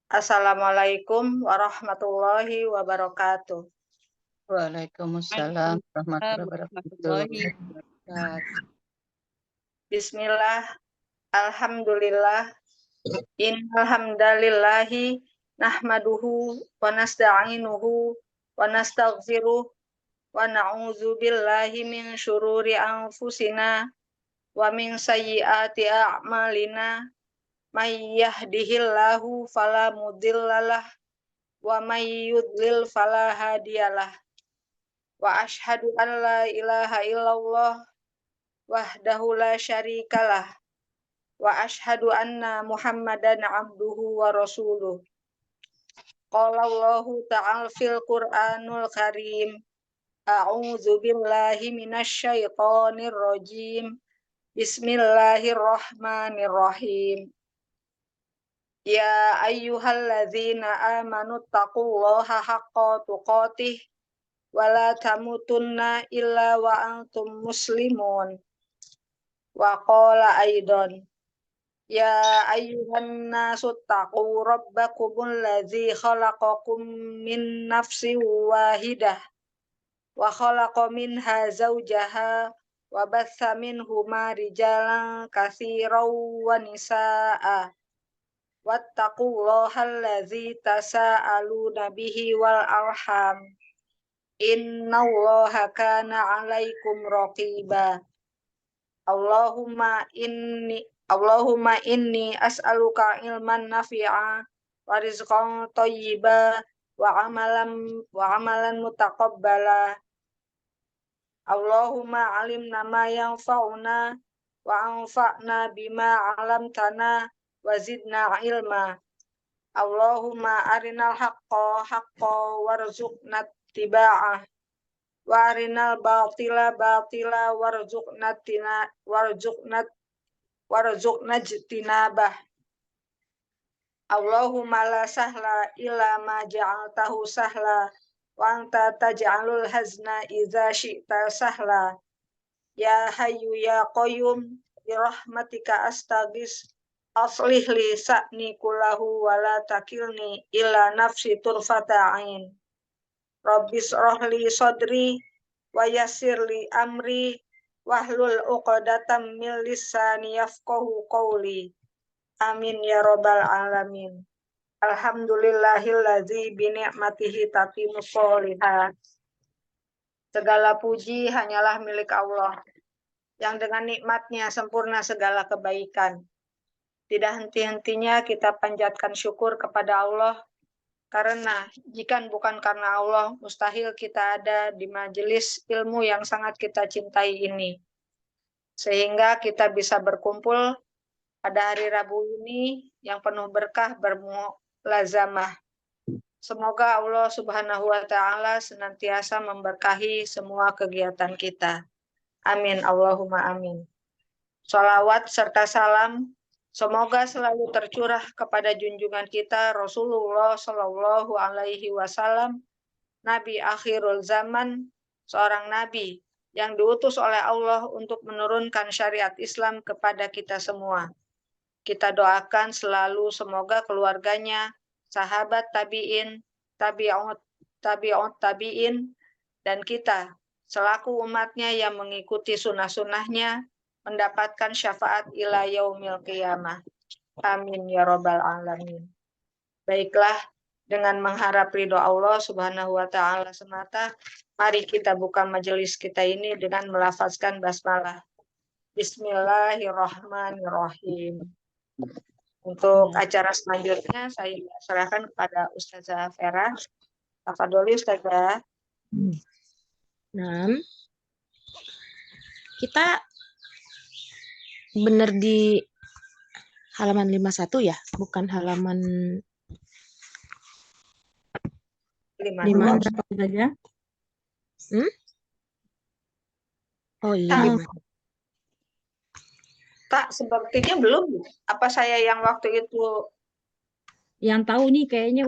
Assalamualaikum warahmatullahi wabarakatuh. Waalaikumsalam warahmatullahi wabarakatuh. warahmatullahi wabarakatuh. Bismillah, alhamdulillah, innal hamdalillahi nahmaduhu wa nasta'inuhu wa nastaghfiruh wa na'udzu billahi min syururi anfusina wa min sayyiati a'malina may yahdihillahu fala mudhillalah wa may yudlil fala hadiyalah wa asyhadu an la ilaha illallah wahdahu la syarikalah wa asyhadu anna Muhammadan abduhu wa rasuluh. Qala Allahu ta'ala fil Qur'anul Karim. A'udzu billahi minasy syaithanir rajim. Bismillahirrahmanirrahim. Ya ayyuhalladzina amanu taqullaha haqqa tuqatih wa la tamutunna illa wa antum muslimun. Wa qala aidan ya ayyuhan nasu taqu rabbakumul ladzi khalaqakum min nafsin wahidah wa khalaqa minha zawjaha wa batsa minhuma rijalan katsiran wa nisaa wattaqullaha allazi tasaaluna bihi wal arham innallaha kana 'alaikum raqiba. Allahumma inni as'aluka ilman nafi'a wa rizqan thayyiba wa amalan mutaqabbala. Allahumma alimna ma yanfa'una wa anfa'na bima 'allamtana wa zidna ilma. Allahumma arinal haqqa haqqan warzuqna ittiba'ah wa arinal batila batila warzuqna ijtinabah. Allahumma la sahla illa ma ja'altahu sahla wa anta taj'alul hazna idza syi'ta sahla. Ya hayyu ya qayyum bi rahmatika astaghis aslih li sa'ni kullahu wa la takilni illa nafsi turfata ain. Rabbis rohli sodri wa yassir li amri wahlul uqdatam min lisani yafqahu qawli. Amin ya rabbal alamin. Alhamdulillahilladzi bi ni'matihi tatimmu sholihat. Segala puji hanyalah milik Allah yang dengan nikmatnya sempurna segala kebaikan. Tidak henti-hentinya kita panjatkan syukur kepada Allah, karena jika bukan karena Allah, mustahil kita ada di majelis ilmu yang sangat kita cintai ini. Sehingga kita bisa berkumpul pada hari Rabu ini yang penuh berkah bermulazamah. Semoga Allah Subhanahu wa Ta'ala senantiasa memberkahi semua kegiatan kita. Amin, Allahumma amin. Sholawat serta salam semoga selalu tercurah kepada junjungan kita Rasulullah Shallallahu Alaihi Wasallam, Nabi akhirul zaman, seorang nabi yang diutus oleh Allah untuk menurunkan syariat Islam kepada kita semua. Kita doakan selalu semoga keluarganya, sahabat tabi'in, tabi'ut tabi'in, dan kita selaku umatnya yang mengikuti sunnah-sunnahnya mendapatkan syafaat ila yaumil qiyamah. Amin ya rabbal alamin. Baiklah, dengan mengharap ridho Allah Subhanahu wa Ta'ala semata, mari kita buka majelis kita ini dengan melafazkan basmalah. Bismillahirrahmanirrahim. Untuk acara selanjutnya saya serahkan kepada Ustazah Vera. Tafadholi Ustazah. Nah, kita benar di halaman 51 ya, bukan halaman 52 saja. Oh iya. Kak, sepertinya belum. Apa saya yang waktu itu? Yang tahu nih kayaknya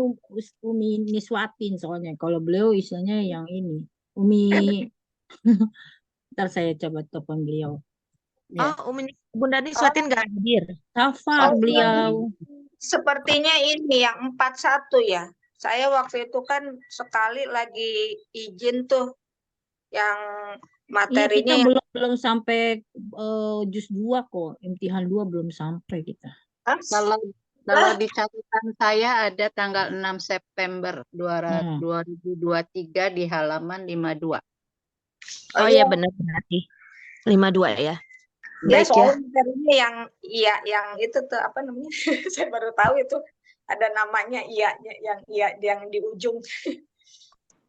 Umi Niswatin, soalnya kalau beliau istilahnya yang ini Umi. Ntar saya coba telepon beliau. Oh, Bunda Niswatin nggak hadir. Safar beliau. Sepertinya ini yang 41 ya. Saya waktu itu kan sekali lagi izin tuh yang Iya, kita materinya yang belum sampai jus 2 kok. Imtihan 2 belum sampai kita. Kalau kalau di catatan saya ada tanggal 6 September Hmm. 2023 di halaman 52. Oh Oh iya, ya benar berarti 52 ya. ya Baik ya. soalnya materinya yang iya yang itu tuh apa namanya? Saya baru tahu itu ada namanya iyanya yang di ujung.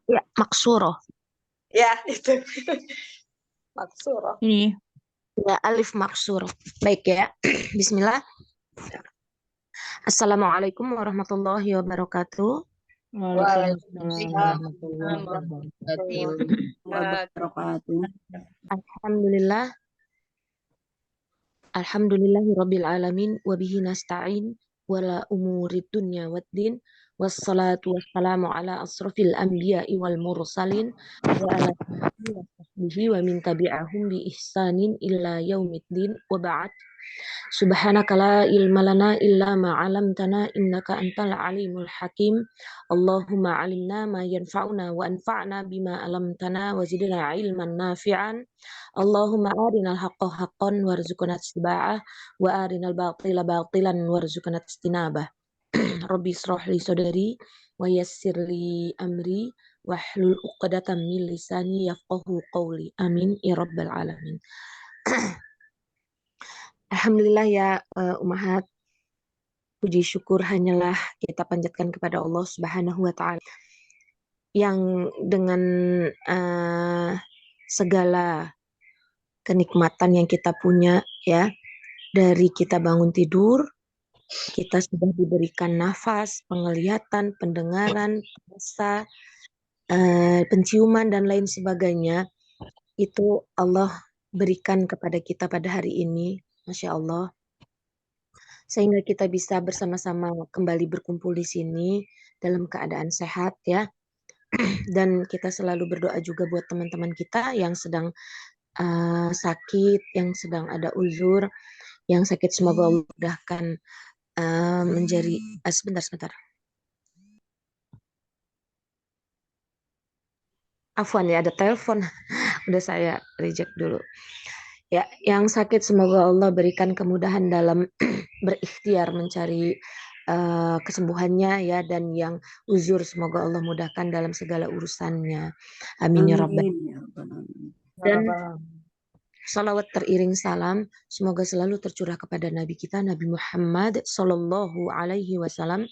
Ya, maksuro. Ya, itu. Maksuro. Ini Ya, alif maksuro. Baik ya. Bismillah. Assalamualaikum warahmatullahi wabarakatuh. Waalaikumsalam warahmatullahi Wabarakatuh. wabarakatuh. Alhamdulillah. Alhamdulillahirabbil alamin wa bihi nasta'in wala umurid dunya waddin wassalatu wassalamu ala asrafil anbiya'i wal mursalin wa ala alihi wa sahbihi wa min tabi'ahum bi ihsanin illa yaumiddin wa ba'd. Subhanaka la ilma lana illa ma 'allamtana innaka antal alimul hakim. Allahumma 'allimna ma yanfa'una wa anfa'na bima 'allamtana wa zidna ilman nafi'an. Allahumma arinal haqqa haqqan warzuqna ittiba'ah wa arinal batila batilan warzuqna ijtinabah. Rabbi israh li sadri wa yassir li amri wahlul 'uqdatam min lisani yafqahu qawli. Amin ya rabbal alamin. Alhamdulillah ya Umahat, puji syukur hanyalah kita panjatkan kepada Allah Subhanahu wa taala yang dengan segala kenikmatan yang kita punya ya, dari kita bangun tidur, kita sudah diberikan nafas, penglihatan, pendengaran, rasa, penciuman dan lain sebagainya. Itu Allah berikan kepada kita pada hari ini, Masya Allah. Sehingga kita bisa bersama-sama kembali berkumpul di sini dalam keadaan sehat ya. Dan kita selalu berdoa juga buat teman-teman kita yang sedang sakit, yang sedang ada uzur, yang sakit semoga Allah mudahkan menjadi sebentar. Afwan ya, ada telepon. Udah saya reject dulu. Ya, yang sakit semoga Allah berikan kemudahan dalam berikhtiar mencari kesembuhannya ya, dan yang uzur semoga Allah mudahkan dalam segala urusannya. Amin ya rabbal. Dan salawat teriring salam semoga selalu tercurah kepada Nabi kita Nabi Muhammad Sallallahu Alaihi Wasallam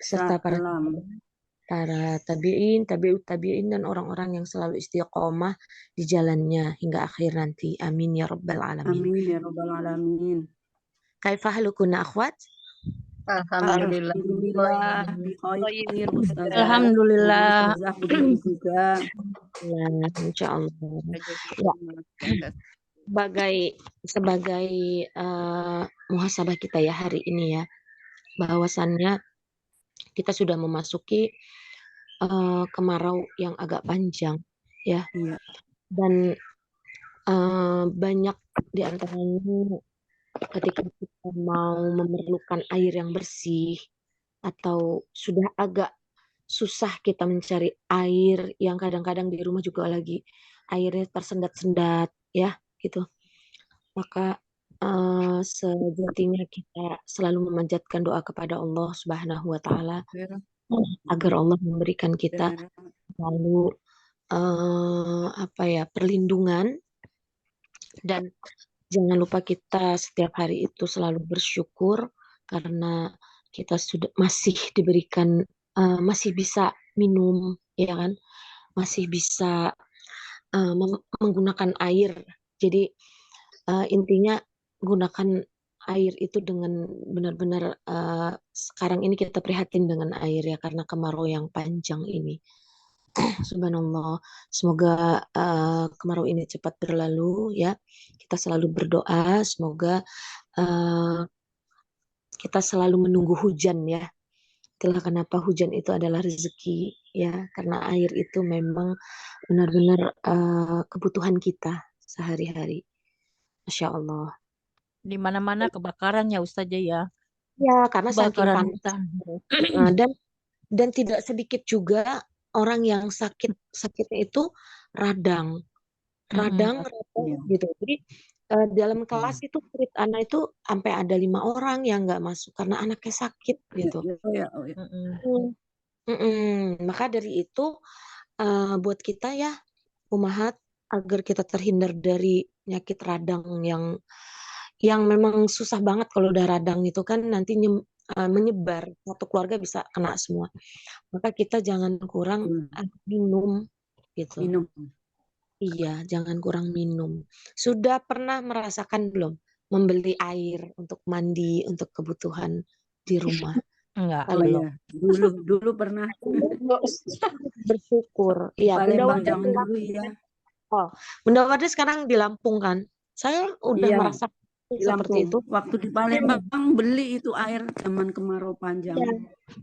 beserta para tabi'in, tabi'ut tabi'in dan orang-orang yang selalu istiqomah di jalannya hingga akhir nanti. Amin ya rabbal alamin. Amin ya rabbal alamin. Kaifa halukunna akhwat? Alhamdulillah. Alhamdulillah bi khair Ustazah. Alhamdulillah. Ustazah begitu juga. Ya, insya Allah. Ya. Sebagai muhasabah kita ya hari ini ya, bahwasannya kita sudah memasuki kemarau yang agak panjang ya. Iya. Dan banyak di antaranya ketika kita mau memerlukan air yang bersih atau sudah agak susah kita mencari air yang kadang-kadang di rumah juga lagi airnya tersendat-sendat ya gitu. Maka sejatinya kita selalu memanjatkan doa kepada Allah Subhanahu wa taala agar Allah memberikan kita selalu perlindungan, dan jangan lupa kita setiap hari itu selalu bersyukur karena kita sudah masih diberikan masih bisa minum ya kan, masih bisa menggunakan air. Jadi intinya gunakan air itu dengan benar-benar sekarang ini kita prihatin dengan air ya karena kemarau yang panjang ini. Subhanallah, semoga kemarau ini cepat berlalu ya. Kita selalu berdoa semoga kita selalu menunggu hujan ya. Itulah kenapa hujan itu adalah rezeki ya, karena air itu memang benar-benar kebutuhan kita sehari-hari. Masya Allah. Di mana-mana kebakaran ya Ustazah ya. Ya, karena saking Kebakaran panas. hutan. Dan tidak sedikit juga orang yang sakitnya itu radang, radang Iya. gitu. Jadi dalam Betul. kelas itu murid anak itu sampai ada 5 orang yang nggak masuk karena anaknya sakit gitu. Oh ya. Maka dari itu buat kita ya umahat agar kita terhindar dari penyakit radang yang memang susah banget kalau udah radang itu kan nanti menyebar, satu keluarga bisa kena semua. Maka kita jangan kurang minum gitu. Minum. Iya, jangan kurang minum. Sudah pernah merasakan belum membeli air untuk mandi, untuk kebutuhan di rumah? Enggak, Oh belum. iya, dulu pernah Bersyukur. di Iya, Bunda Palembang Wanda zaman dulu ya. Bunda Wanda sekarang di Lampung kan. Saya udah Iya, merasakan di seperti itu. Lampung. Waktu di Palembang beli itu air zaman kemarau panjang. Iya,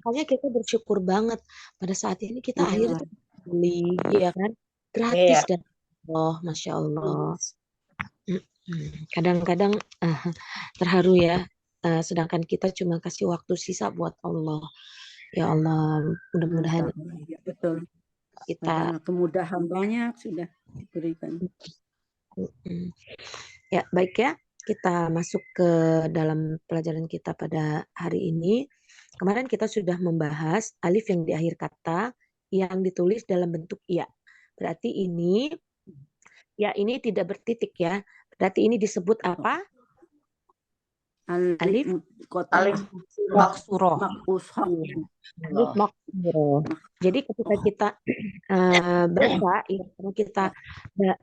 makanya kita bersyukur banget pada saat ini kita air Iya. itu beli, ya kan? Gratis dan Allah, Masya Allah. Kadang-kadang terharu ya, sedangkan kita cuma kasih waktu sisa buat Allah. Ya Allah, mudah-mudahan Iya, betul. kita Padahal kemudahan banyak sudah diberikan. ya baik ya. Kita masuk ke dalam pelajaran kita pada hari ini. Kemarin kita sudah membahas alif yang di akhir kata yang ditulis dalam bentuk ya. Berarti ini ya ini tidak bertitik ya. Berarti ini disebut apa? Alif Kota Maksuroh. Makushah. Alif maksuroh. Jadi ketika kita baca, ya, kalau kita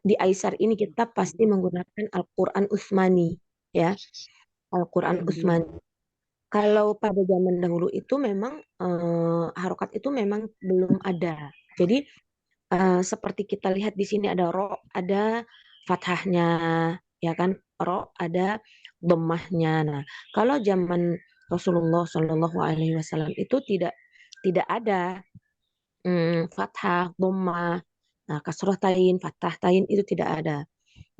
di Aisar ini kita pasti menggunakan Al-Quran Utsmani, ya, Al-Quran Utsmani. Kalau pada zaman dahulu itu memang harokat itu memang belum ada. Jadi seperti kita lihat di sini ada ro, ada fathahnya, ya kan, ro, ada dhammahnya. Nah, kalau zaman Rasulullah Shallallahu Alaihi Wasallam itu tidak ada fathah, dhammah, nah, kasroh tain, fathah tain itu tidak ada.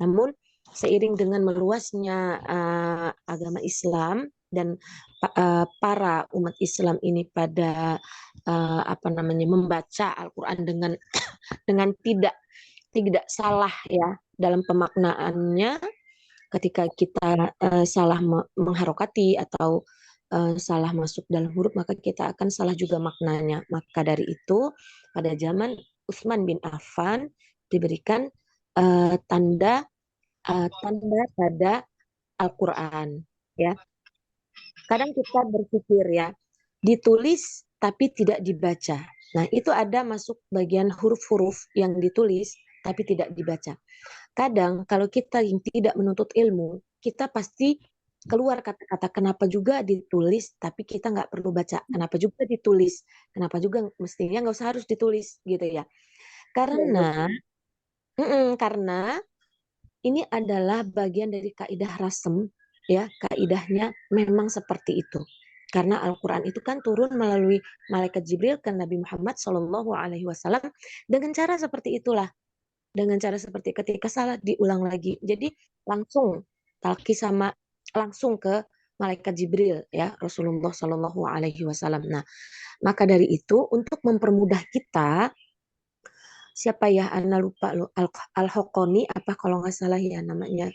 Namun seiring dengan meluasnya agama Islam dan para umat Islam ini pada membaca Al-Quran dengan tidak salah ya dalam pemaknaannya, ketika kita salah mengharokati atau salah masuk dalam huruf maka kita akan salah juga maknanya. Maka dari itu pada zaman Utsman bin Affan diberikan tanda pada Al-Quran, ya. Kadang kita berpikir ya, ditulis tapi tidak dibaca. Nah, itu ada masuk bagian huruf-huruf yang ditulis tapi tidak dibaca. Kadang kalau kita yang tidak menuntut ilmu, kita pasti keluar kata-kata kenapa juga ditulis tapi kita nggak perlu baca. Kenapa juga ditulis? Kenapa juga mestinya nggak usah harus ditulis gitu ya. Karena ini adalah bagian dari kaidah rasem, ya, kaidahnya memang seperti itu. Karena Al-Quran itu kan turun melalui malaikat Jibril ke Nabi Muhammad SAW dengan cara seperti itulah. Dengan cara seperti ketika salah diulang lagi. Jadi langsung talqi sama langsung ke malaikat Jibril ya Rasulullah SAW. Nah, maka dari itu untuk mempermudah kita, siapa ya, Ana lupa lo, Al-Hokoni apa kalau nggak salah ya namanya,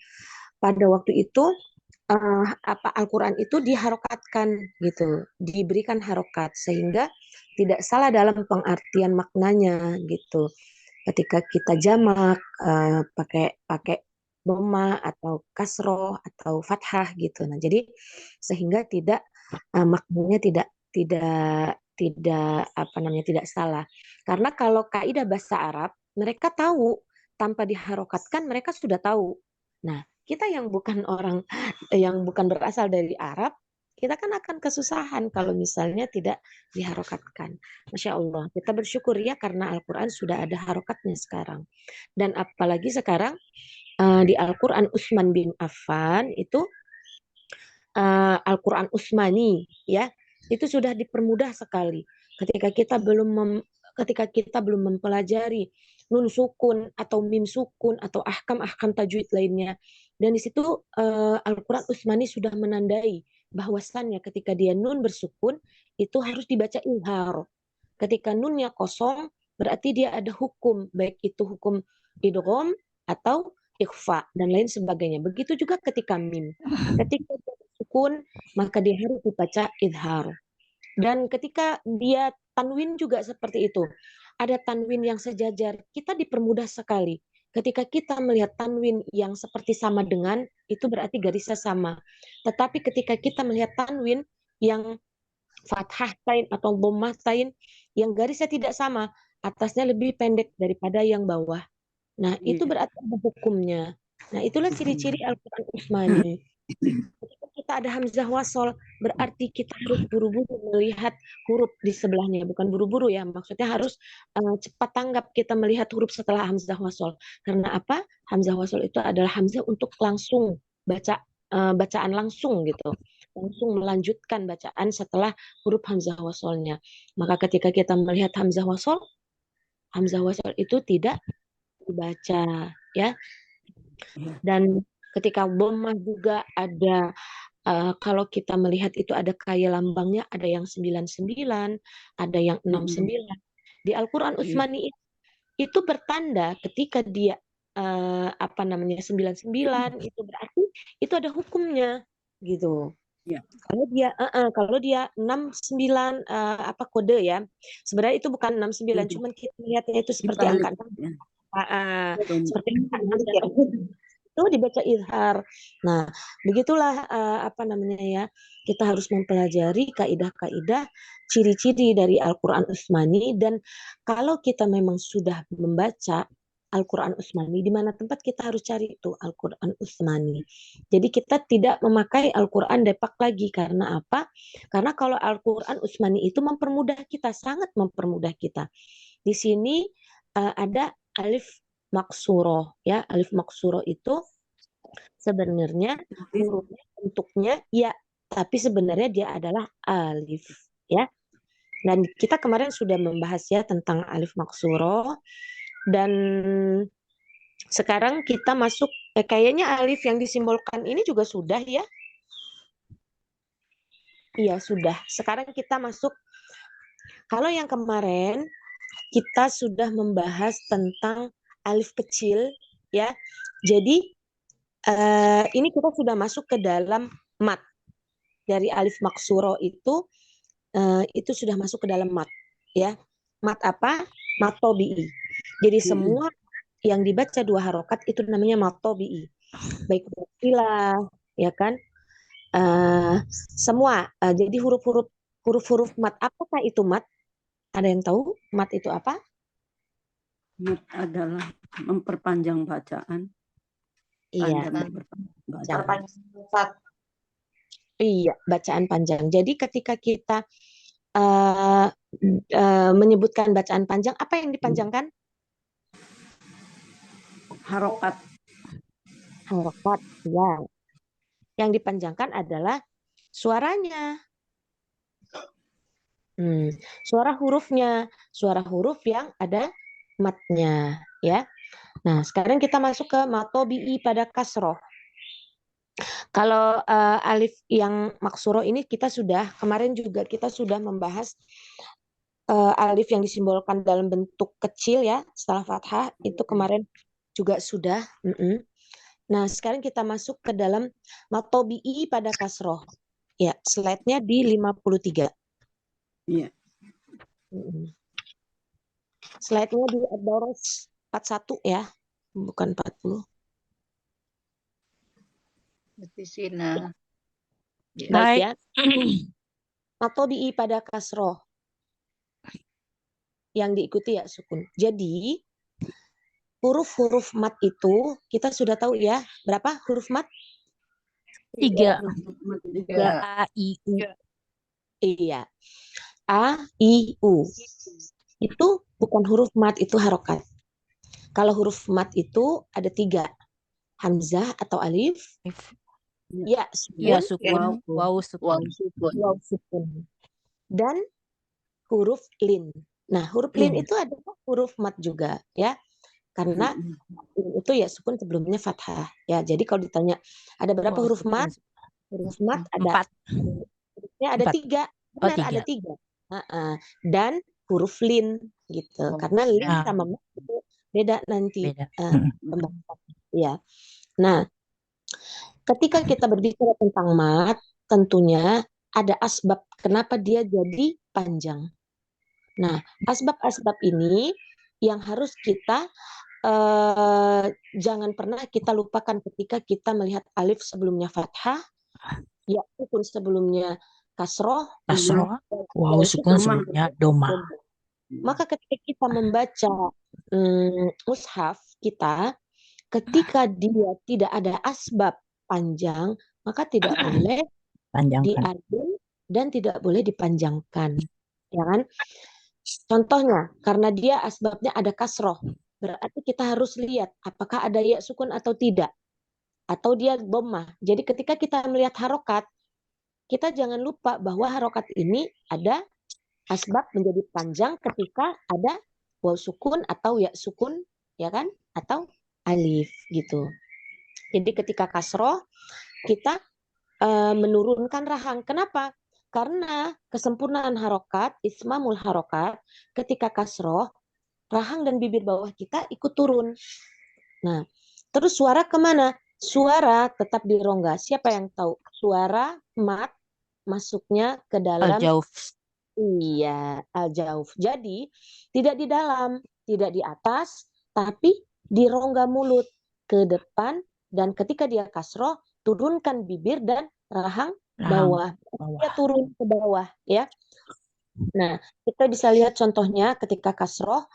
pada waktu itu Al-Quran itu diharokatkan gitu, diberikan harokat sehingga tidak salah dalam pengertian maknanya gitu. Ketika kita jamak pakai doma atau kasroh atau fathah gitu. Nah, jadi sehingga tidak maknanya tidak salah. Karena kalau kaidah bahasa Arab, mereka tahu tanpa diharokatkan mereka sudah tahu. Nah, kita yang bukan orang yang bukan berasal dari Arab, kita kan akan kesusahan kalau misalnya tidak diharokatkan. Masya Allah, kita bersyukur ya karena Al-Quran sudah ada harokatnya sekarang. Dan apalagi sekarang di Al-Quran Utsman bin Affan itu Al-Quran Utsmani ya, itu sudah dipermudah sekali. Ketika kita belum mempelajari nun sukun atau mim sukun atau ahkam-ahkam tajwid lainnya. Dan di situ Al-Quran Utsmani sudah menandai bahwasannya ketika dia nun bersukun itu harus dibaca izhar. Ketika nunnya kosong berarti dia ada hukum, baik itu hukum idgham atau ikhfa dan lain sebagainya. Begitu juga ketika mim. Ketika dia bersukun maka dia harus dibaca izhar. Dan ketika dia tanwin juga seperti itu. Ada tanwin yang sejajar, kita dipermudah sekali. Ketika kita melihat tanwin yang seperti sama dengan, itu berarti garisnya sama. Tetapi ketika kita melihat tanwin yang fathah tain atau dhammah tain yang garisnya tidak sama, atasnya lebih pendek daripada yang bawah. Nah, itu Iya. berarti ada hukumnya. Nah, itulah ciri-ciri Al-Quran Utsmani. Ketika kita ada hamzah wasol, berarti kita harus buru-buru melihat huruf di sebelahnya. Bukan buru-buru ya, maksudnya harus cepat tanggap kita melihat huruf setelah hamzah wasol. Karena apa? Hamzah wasol itu adalah hamzah untuk langsung bacaan langsung gitu. Langsung melanjutkan bacaan setelah huruf hamzah wasolnya. Maka ketika kita melihat hamzah wasol itu tidak dibaca ya. Dan ketika dhammah juga ada kalau kita melihat itu ada kayak lambangnya, ada yang 99, ada yang 69. Di Al-Quran Utsmani itu bertanda ketika dia 99 itu berarti itu ada hukumnya gitu. Ya. Kalau dia 69 kode ya. Sebenarnya itu bukan 69, cuman kita lihatnya itu seperti Dibalik, angka 6. ya. Seperti angka 6 itu dibaca izhar. Nah, begitulah kita harus mempelajari kaidah-kaidah ciri-ciri dari Al-Quran Utsmani. Dan kalau kita memang sudah membaca Al-Quran Utsmani, di mana tempat kita harus cari itu Al-Quran Utsmani. Jadi kita tidak memakai Al-Quran Depak lagi. Karena apa? Karena kalau Al-Quran Utsmani itu mempermudah kita, sangat mempermudah kita. Di sini ada alif maksuroh ya. Alif maksuroh itu sebenarnya hurufnya bentuknya ya, tapi sebenarnya dia adalah alif ya. Dan kita kemarin sudah membahas ya tentang alif maksuroh. Dan sekarang kita masuk kayaknya alif yang disimbolkan ini juga sudah ya. Iya sudah. Sekarang kita masuk, kalau yang kemarin kita sudah membahas tentang alif kecil ya. Jadi ini kita sudah masuk ke dalam mat. Dari alif maksuro itu sudah masuk ke dalam mat ya. Mat apa? Mat tobi'i. Jadi semua yang dibaca 2 harokat itu namanya mat tobi'i. Baik ilah ya kan? Semua jadi huruf-huruf mat. Apakah itu mat? Ada yang tahu mat itu apa? Mat adalah memperpanjang bacaan. Iya. Bacaan. Iya, bacaan panjang. Jadi ketika kita menyebutkan bacaan panjang, apa yang dipanjangkan? Harokat. Harokat, ya. Yang dipanjangkan adalah suaranya. Suara hurufnya, suara huruf yang ada matnya, ya. Nah, sekarang kita masuk ke matobi'i pada kasroh. Kalau alif yang maksuro ini kemarin juga kita sudah membahas alif yang disimbolkan dalam bentuk kecil ya, setelah fathah itu kemarin juga sudah. Nah, sekarang kita masuk ke dalam matobi'i pada kasroh. Ya, slide-nya di 53. Iya. Slide-nya di Ad-Daros 41 ya, bukan 40. Di sini. Baik ya. Matobi'i pada kasroh. Yang diikuti ya sukun. Jadi huruf-huruf mat itu kita sudah tahu ya. Berapa huruf mat? 3. Ya. A, I, U. Iya. A, I, U. Itu bukan huruf mat, itu harokat. Kalau huruf mat itu ada 3. Hamzah atau alif. Ya, sukun. Ya, sukun. Waw, sukun. Waw, sukun. Dan huruf lin. Nah, huruf lin itu adalah huruf mat juga ya. Karena itu ya sukun sebelumnya fathah. Ya, jadi kalau ditanya ada berapa huruf mat? Huruf mat ada 4. hurufnya ada 4. 3. Oh, Benar, ada 3. 3. Dan huruf lin gitu. Oh, Karena lin ah, sama mat itu beda nanti beda. pembahasannya. Ya. Nah, ketika kita berbicara tentang mat, tentunya ada asbab kenapa dia jadi panjang. Nah, asbab-asbab ini yang harus kita jangan pernah kita lupakan ketika kita melihat alif sebelumnya fathah, ya sukun sebelumnya kasroh, Kasroh. Wow, dan sukun sebelumnya doma. Maka ketika kita membaca mushaf kita, ketika dia tidak ada asbab panjang, maka tidak boleh Panjangkan. diadun dan tidak boleh dipanjangkan. Ya kan? Contohnya, karena dia asbabnya ada kasroh, berarti kita harus lihat apakah ada ya sukun atau tidak. Atau dia dhammah. Jadi ketika kita melihat harokat, kita jangan lupa bahwa harokat ini ada asbab menjadi panjang ketika ada waw sukun atau ya sukun, ya kan? Atau alif gitu. Jadi ketika kasroh, kita menurunkan rahang. Kenapa? Karena kesempurnaan harokat, ismamul harokat, ketika kasroh, rahang dan bibir bawah kita ikut turun. Nah, terus suara kemana? Suara tetap di rongga. Siapa yang tahu? Suara mat masuknya ke dalam. Al-jauf. Iya, al-jauf. Jadi, tidak di dalam, tidak di atas, tapi di rongga mulut ke depan. Dan ketika dia kasroh, turunkan bibir dan rahang bawah. Dia turun ke bawah, ya. Nah, kita bisa lihat contohnya ketika kasroh,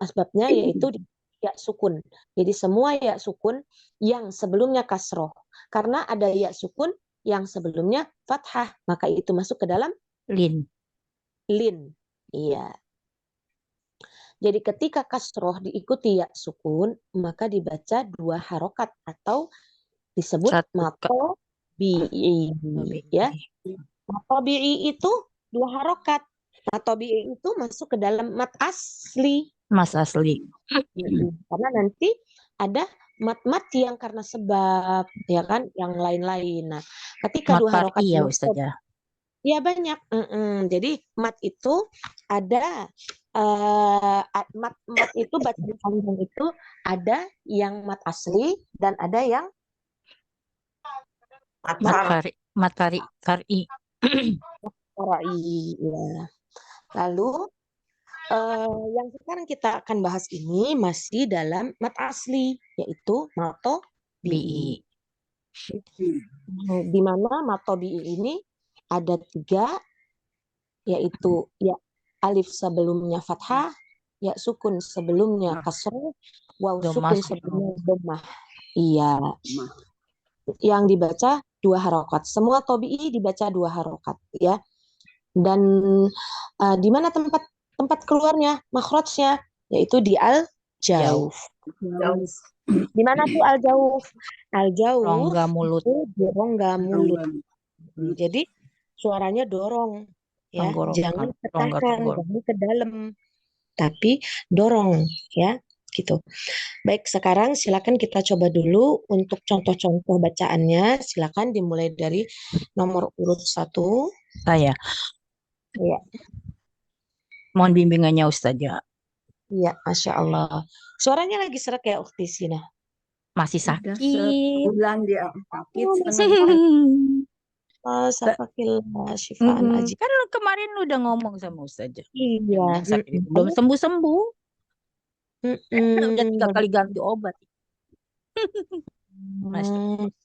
asbabnya yaitu ya sukun. Jadi semua ya sukun yang sebelumnya kasroh. Karena ada ya sukun yang sebelumnya fathah, maka itu masuk ke dalam Lin. Iya. Jadi ketika kasroh diikuti ya sukun, maka dibaca 2 harokat atau disebut mato bi'i. Ya. Mato bi'i itu 2 harokat. Mato bi'i itu masuk ke dalam mat asli. Mas asli. Karena nanti ada mat-mat yang karena sebab, ya kan, yang lain-lain. Nah, ketika Mat 2 harokat ya Ustazah. ya banyak. Jadi mat itu ada mat itu bacaan panjang itu ada yang mat asli dan ada yang mat kari. Ya. Lalu yang sekarang kita akan bahas ini masih dalam mat asli, yaitu mato bi'i. Di mana mato bi'i ini ada 3, yaitu ya alif sebelumnya fathah, ya sukun sebelumnya kasroh, waw sukun sebelumnya dhammah. Iya. Yang dibaca 2 harokat. Semua tobi'i dibaca 2 harokat, ya. Dan di mana tempat keluarnya, makhrajnya, yaitu di al-jauf. Di mana tuh al-jauf? Al-jauf Rongga mulut. itu di rongga mulut. Jadi suaranya dorong, ya. Jangan tekan, jangan ke dalam, tapi dorong, ya, gitu. Baik, sekarang silakan kita coba dulu untuk contoh-contoh bacaannya. Silakan dimulai dari nomor urut 1. Saya. Ya. Mohon bimbingannya Ustazah. Iya, Masya Allah. Suaranya lagi serak ya, Ukhti Sina? Masih sakit. Sebulan dia sakit. Safakillah, syifaan aja. Kan kemarin udah ngomong sama Ustazah. Iya. Belum sembuh-sembuh. Udah 3 kali ganti obat.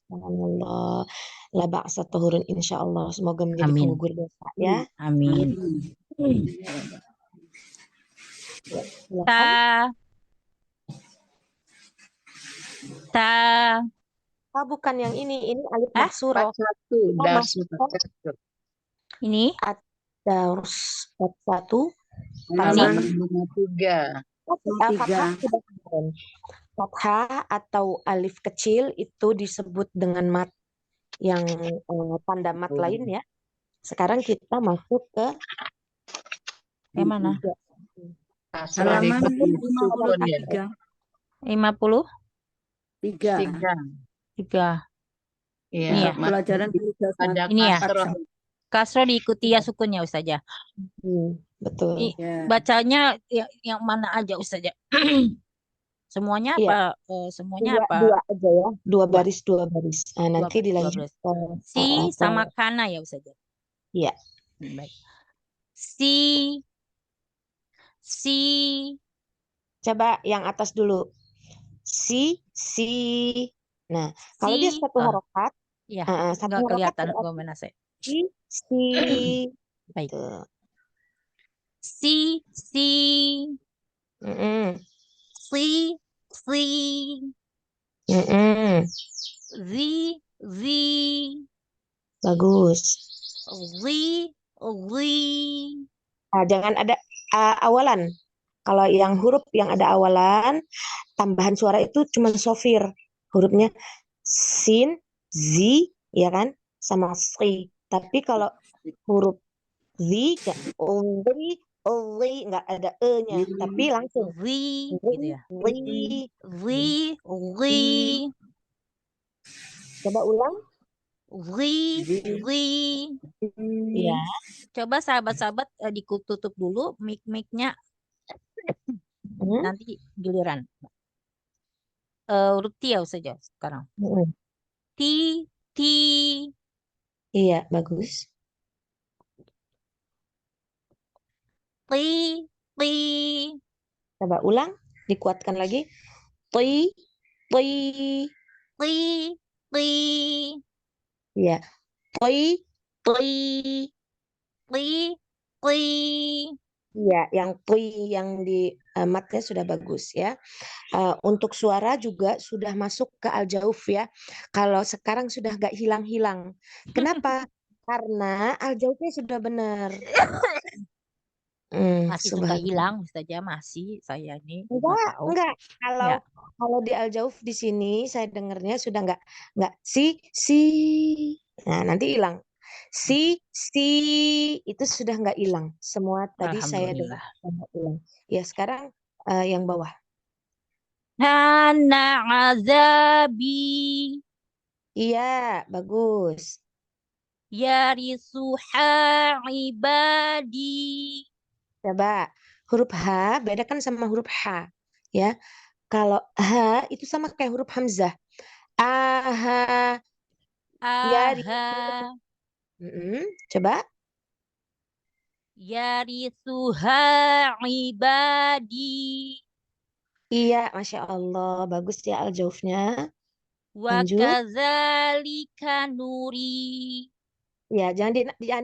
Subhanallah. La ba'sa tahurun insyaallah. Semoga menjadi Amin. penggugur dosa, ya. Amin. Bukan yang ini alif maksurah. Ini Dars 41 fathah atau alif kecil itu disebut dengan mat yang tanda mat lain, ya. Sekarang kita masuk ke yang mana? Halaman 53. 53. Iya, Iya. Pelajaran ada Ini ya. kasroh. Kasro diikuti ya sukunnya Ustaz ya. Betul. Ya. Bacanya yang mana aja Ustaz ya? Semuanya Iya. apa? Semuanya apa? Dua aja ya. Dua Dua. baris. Nah, nanti Dua dilanjut belas. ke Si sama kana ya Ustaz ya. Iya. Baik. Si. Coba yang atas dulu. Si. Nah, kalau dia Si. satu harokat, Ya, satu nggak harokat kelihatan berarti gua mana saya. si. Baik. Tuh. Si. Mm-mm. Si. Mm-mm. Zi. Bagus. Jangan ada awalan. Kalau yang huruf yang ada awalan, tambahan suara itu cuma sofir. Hurufnya sin, zi, ya kan, sama si. Tapi kalau huruf zi, nggak ada e-nya, tapi langsung gitu ya. zi. Coba ulang. Ya. Coba sahabat-sahabat ditutup dulu mic-nya nanti giliran. Huruf T ya saja sekarang. T. Iya, bagus. T. Coba ulang, dikuatkan lagi. Ti. Ya. Ti. Iya, yang yang di matnya sudah bagus ya. Untuk suara juga sudah masuk ke al-jauf ya. Kalau sekarang sudah nggak hilang-hilang. Kenapa? Karena al-jaufnya sudah benar. Masih suka Subhanallah. hilang saja masih saya ini nggak tahu. Enggak. Ya. Kalau di al-jauf di sini saya dengarnya sudah nggak si. Nah, nanti hilang. Si itu sudah nggak hilang. Semua tadi saya dengar Alhamdulillah. nggak hilang. Ya, sekarang yang bawah. Hana azabi Iya, bagus. yarisuha ibadi. Coba huruf H bedakan sama huruf H ya. Kalau H itu sama kayak huruf Hamzah. Aha, yari. Aha Coba. yarisuha ibadi. Iya, Masya Allah. Bagus ya al-jaufnya. Wa Lanjut. kadzalika nuri. Ya, jangan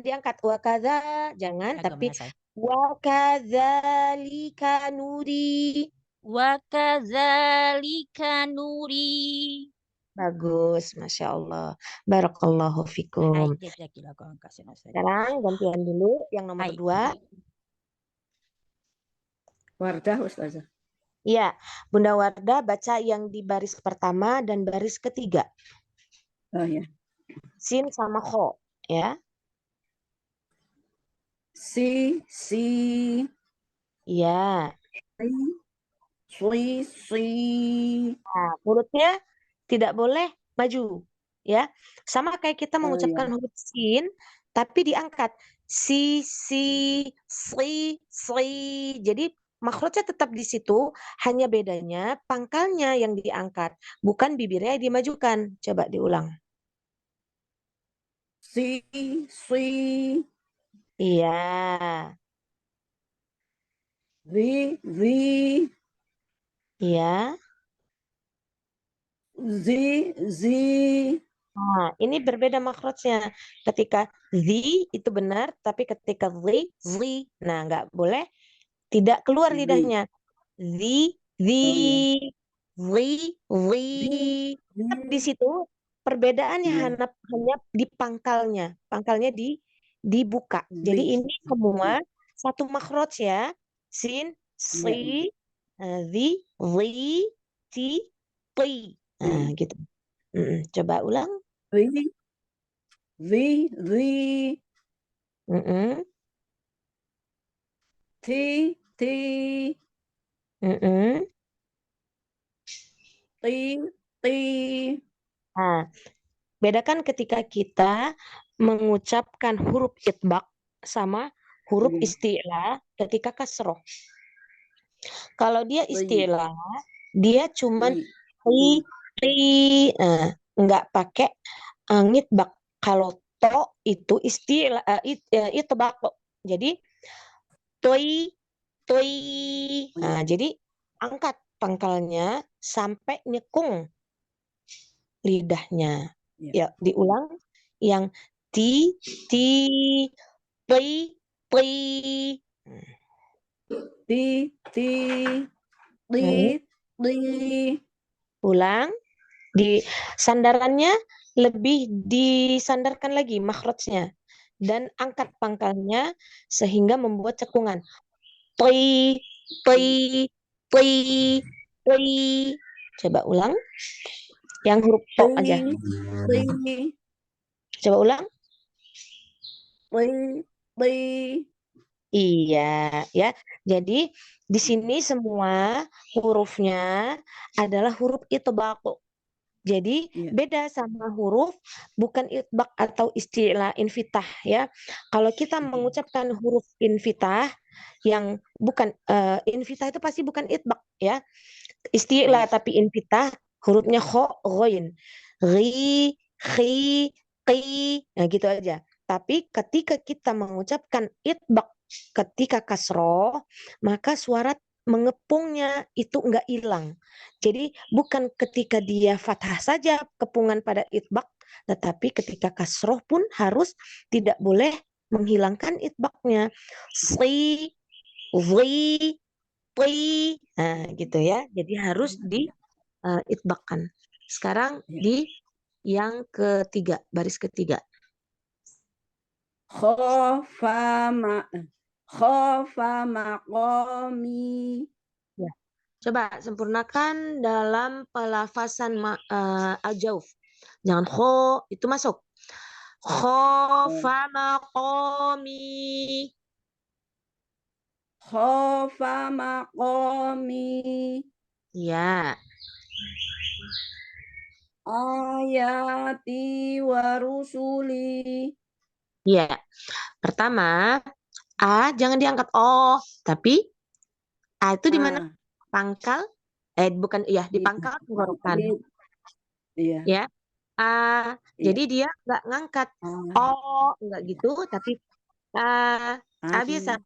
diangkat. Wa kadza, jangan. Agak Tapi mana saya? wa kadzalika nuri. Wa kadzalika nuri. Bagus, Masya Allah. Barakallahu Hai, fikum. jazakillah khairan kasihan Ustaz. Sekarang gantian dulu yang nomor Hai. 2. Wardah Ustazah. Iya, Bunda Wardah baca yang di baris pertama dan baris ketiga. Oh ya. Sin sama kho, ya. Si. Iya. Si. Nah, mulutnya tidak boleh maju, ya. Sama kayak kita mengucapkan huruf sin, tapi diangkat. Si, si. Jadi makhrajnya tetap di situ, hanya bedanya pangkalnya yang diangkat, bukan bibirnya yang dimajukan. Coba diulang. Si. Iya. Zi. Iya. Zi. Nah, ini berbeda makhrajnya. Ketika zi itu benar, tapi ketika zi, nah nggak boleh tidak keluar Zi. lidahnya. Zi, Oh ya. Tetap di situ perbedaannya Iya. hanya di pangkalnya. Pangkalnya dibuka. Jadi Zi. ini semua satu makhraj ya. Sin, Iya. si, zi, ti, ti. Nah, gitu. Coba ulang. Zi. Mm-mm. Ti. Mm-mm. Ti. Nah, Bedakan ketika kita mengucapkan huruf itbaq sama huruf Iya. isti'la ketika kasroh. Kalau dia Ti. isti'la, dia cuman Ti. ti, nggak pakai ngitbaq. Kalau to itu isti'la, itbaq. Jadi toi, toi. Nah, jadi angkat pangkalnya sampai nyekung lidahnya. Iya. Ya, diulang yang ti, pi, pi. Ti, ti, ti, Hmm. ti. Ulang. Di sandarannya lebih disandarkan lagi makhrajnya dan angkat pangkalnya sehingga membuat cekungan. Pi, pi, pi, pi. Coba ulang. Yang huruf to Ti, aja. ti, Coba ulang. ti, ti. Iya, ya. Jadi di sini semua hurufnya adalah huruf itbaq. Jadi Iya. beda sama huruf bukan itbaq atau istilah infitah ya. Kalau kita mengucapkan huruf infitah yang bukan infitah itu pasti bukan itbaq ya. Istilah tapi infitah hurufnya kho, ghoin. Ri, khi, qi, nah gitu aja. Tapi ketika kita mengucapkan itbaq ketika kasroh, maka suara mengepungnya itu enggak hilang. Jadi bukan ketika dia fathah saja kepungan pada itbaq, tetapi ketika kasroh pun harus tidak boleh menghilangkan itbaqnya. Si, zi, ti, nah gitu ya. Jadi harus di itbaqkan. Sekarang Iya. di yang ketiga, baris ketiga. Khofa maqami. Ya. Coba sempurnakan dalam pelafasan al-jauf. Jangan kho, itu masuk. Khofa maqami. Khofa maqami. Ya. Ayati wa rusuli. Ya. Pertama, A jangan diangkat O, tapi A itu di mana? Ah, Pangkal? Bukan, iya, di pangkal tenggorokan. Iya. Ya. A, Iya. jadi dia nggak ngangkat O, nggak gitu, tapi A biasa.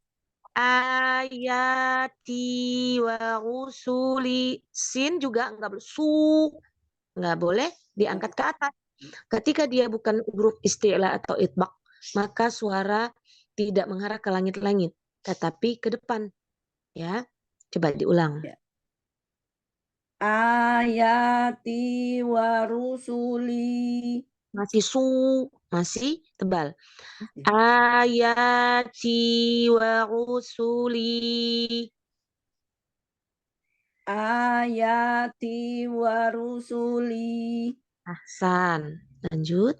Ayati wa rusuli. Sin juga nggak boleh. Nggak boleh diangkat ke atas. Ketika dia bukan huruf isti'la atau itbaq, maka suara tidak mengarah ke langit-langit, tetapi ke depan. Ya, coba diulang. Ya. Ayati wa rusuli. Masih masih tebal. Ayati wa rusuli. Ayati wa rusuli. Ahsan. Lanjut.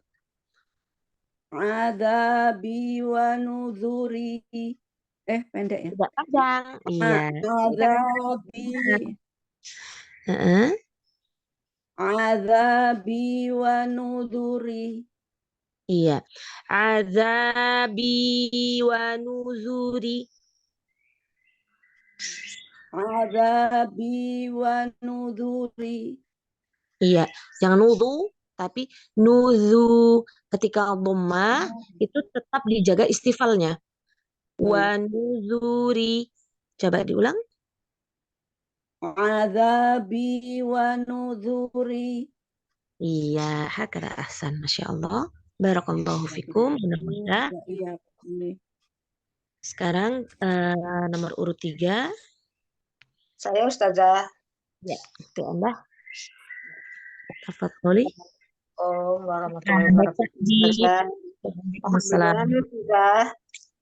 Adabi wa nuzuri. Pendek ya. Tidak panjang. Iya. Adabi. Heeh. Adabi wa nuzuri. Iya. Azabi wa nuzuri. Adabi wa nuzuri. Iya, jangan nudu, tapi nuzu. Ketika dhamma itu tetap dijaga istifalnya. Wa nuzuri. Coba diulang. Adabi wa nuzuri. Iya, hakada ahsan. Masya Allah. Barakallahu fikum. Mudah-mudahan. Iya. Sekarang nomor urut 3. Saya Ustazah. Ya, itu Anda. Tafadholi. Warahmatullahi Baca wabarakatuh. di Ustazah. Waalaikumsalam. Alhamdulillah, Ustazah.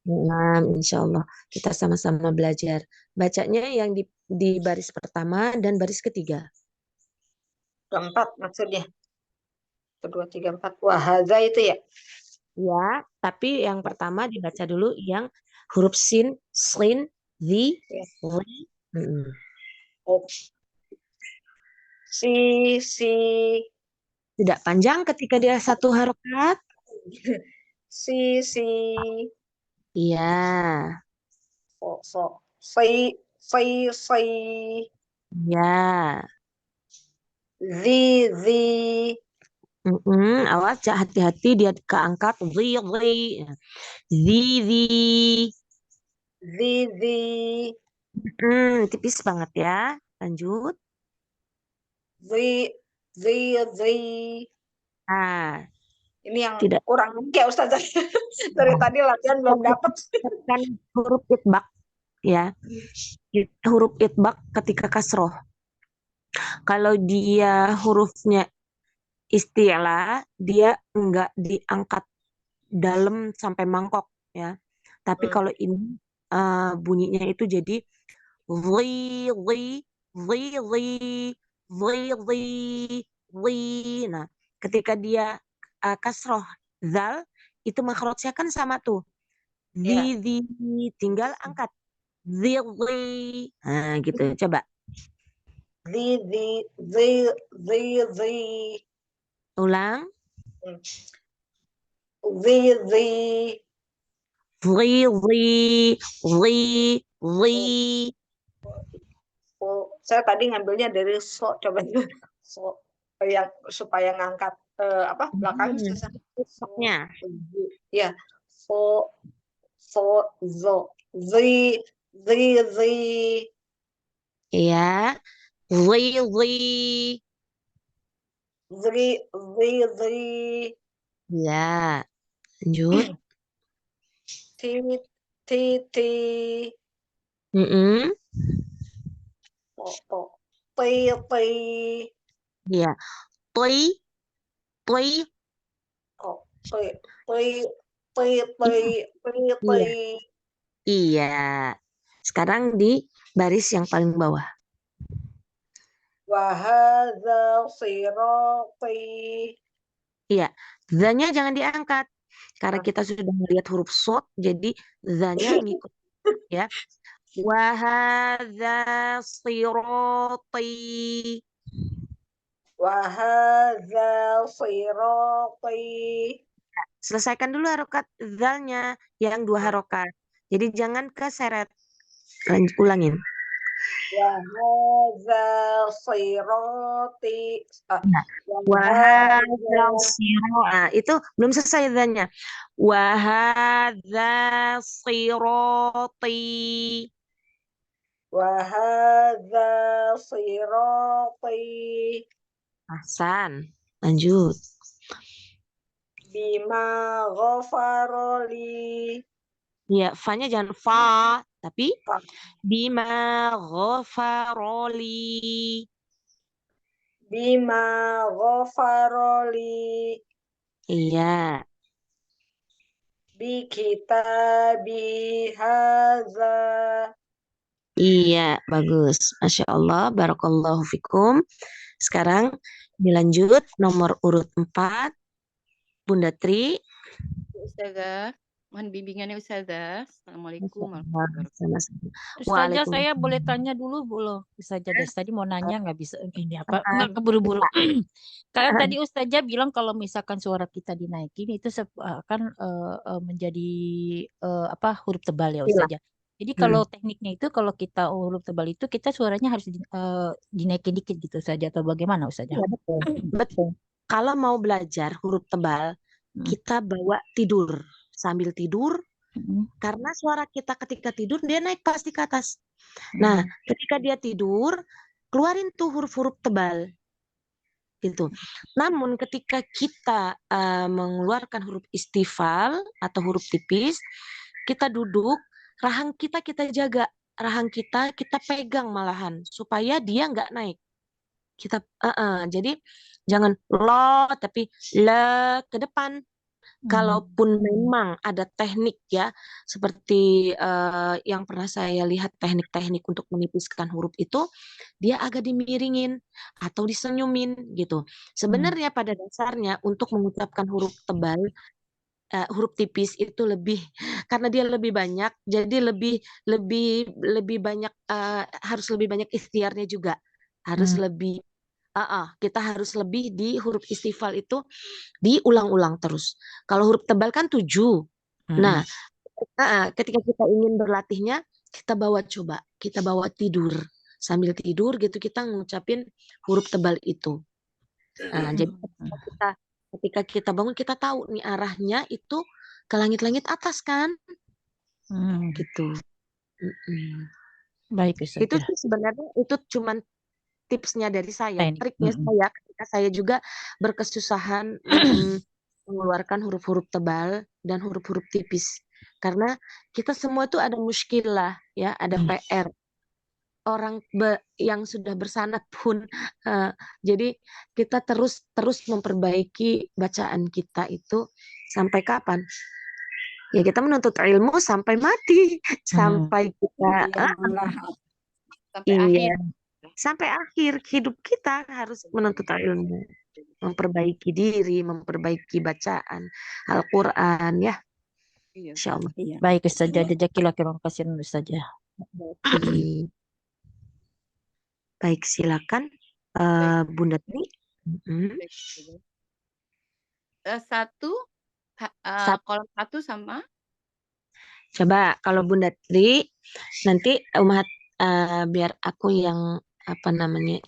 Nah, insya Allah kita sama-sama belajar. Bacanya yang di baris pertama dan baris ketiga. Keempat maksudnya. Kedua, tiga, empat. Wahaza itu ya. Ya, tapi yang pertama dibaca dulu yang huruf sin, slin, zi, li. Si, Tidak panjang ketika dia satu harokat. Si, Iya, fo, fi, fi, ya. zi, Awas, hati-hati dia keangkat. Zi. Zi. zi, Tipis banget ya. Lanjut. zi. Ah, Ini yang tidak. kurang ya Ustazah. Dari tadi latihan belum dapat. Kan huruf itbak ya. Huruf itbak ketika kasroh. Kalau dia hurufnya isti'la, dia enggak diangkat dalam sampai mangkok ya. Tapi Hmm. kalau ini bunyinya itu jadi zi, zi, zi, zi, zi. Nah, ketika dia kasroh zal, itu makhrajnya kan sama tuh. Ya, Zi, tinggal angkat. Zi, zi. Nah, gitu. Coba. zi. Ulang. Zi. Zi, zi. Saya tadi ngambilnya dari coba so yang supaya ngangkat belakang susah. Besoknya. Ya, so zo zi. Iya. Zi, zi. Zi. Ya. Lanjut. Ti. Mm-mm. Ti. Iya. Tui, tui. Iya. Iya. Sekarang di baris yang paling bawah. Wahadza sirati. Iya. Zanya jangan diangkat. Karena kita sudah melihat huruf sod, jadi zanya ngikut ya. Wahadza sirati. Wahadza sirati. Selesaikan dulu harokat zalnya yang 2 harokat. Jadi jangan keseret. Ulangin. Wahadza sirati. Nah, wahadza siro. Nah, itu belum selesai zalnya. Wahadza siroti. Wahadza sirati. Hasan. Lanjut. Bima ghafaroli. Ya, fa-nya jangan fa, tapi bima ghafaroli. Bima ghafaroli. Iya. Bi kitabi hadza. Iya, bagus. Masya Allah, barakallahu fikum. Sekarang dilanjut nomor urut 4, Bunda Tri. Ustazah, mohon bimbingannya Ustazah. Assalamualaikum Masya warahmatullahi Allah, wabarakatuh. sama-sama. Ustazah, saya boleh Waalaikumsalam. tanya dulu belum? Ustazah dari tadi mau nanya nggak bisa ini apa? Ah, Nggak keburu-buru. Karena tadi Ustazah bilang kalau misalkan suara kita dinaikin itu akan menjadi apa huruf tebal ya Iya. Ustazah. Jadi Hmm. kalau tekniknya itu kalau kita huruf tebal itu kita suaranya harus dinaikin dikit gitu saja atau bagaimana Ustazah? Iya, betul. Betul. Kalau mau belajar huruf tebal, kita bawa tidur. Sambil tidur, karena suara kita ketika tidur, dia naik pasti ke atas. Nah, ketika dia tidur, keluarin tuh huruf-huruf tebal. Gitu. Namun ketika kita mengeluarkan huruf istifal atau huruf tipis, kita duduk, rahang kita jaga. Rahang kita pegang malahan, supaya dia nggak naik. Kita jadi jangan lo tapi le ke depan. Kalaupun memang ada teknik ya, seperti yang pernah saya lihat teknik-teknik untuk menipiskan huruf itu, dia agak dimiringin atau disenyumin gitu. Sebenarnya pada dasarnya untuk mengucapkan huruf tebal, huruf tipis itu lebih karena dia lebih banyak, jadi lebih banyak harus lebih banyak ikhtiarnya juga, harus lebih Kita harus lebih di huruf istifal itu diulang-ulang terus. Kalau huruf tebal kan 7. Nah, ketika kita ingin berlatihnya, kita bawa tidur. Sambil tidur gitu kita ngucapin huruf tebal itu. Nah, jadi ketika kita bangun kita tahu nih arahnya itu ke langit-langit atas kan, gitu. Baik Itu Ustazah. sih sebenarnya itu cuman tipsnya dari saya, Teknik. triknya saya ketika saya juga berkesusahan mengeluarkan huruf-huruf tebal dan huruf-huruf tipis. Karena kita semua itu ada muskilah ya, ada PR. Orang yang sudah bersanad pun jadi kita terus memperbaiki bacaan kita itu sampai kapan? Ya kita menuntut ilmu sampai mati, sampai kita Sampai iya, akhir. sampai akhir hidup kita harus menuntut ilmu, memperbaiki diri, memperbaiki bacaan Al-Quran ya, Iya. Insya Allah. Iya. Baik Ustazah, jazakillah khairan katsiran Ustazah. Baik, silakan Bunda Tri. Baik, Ustazah. Satu, kolom 1 sama Coba kalau Bunda Tri nanti Umat biar aku yang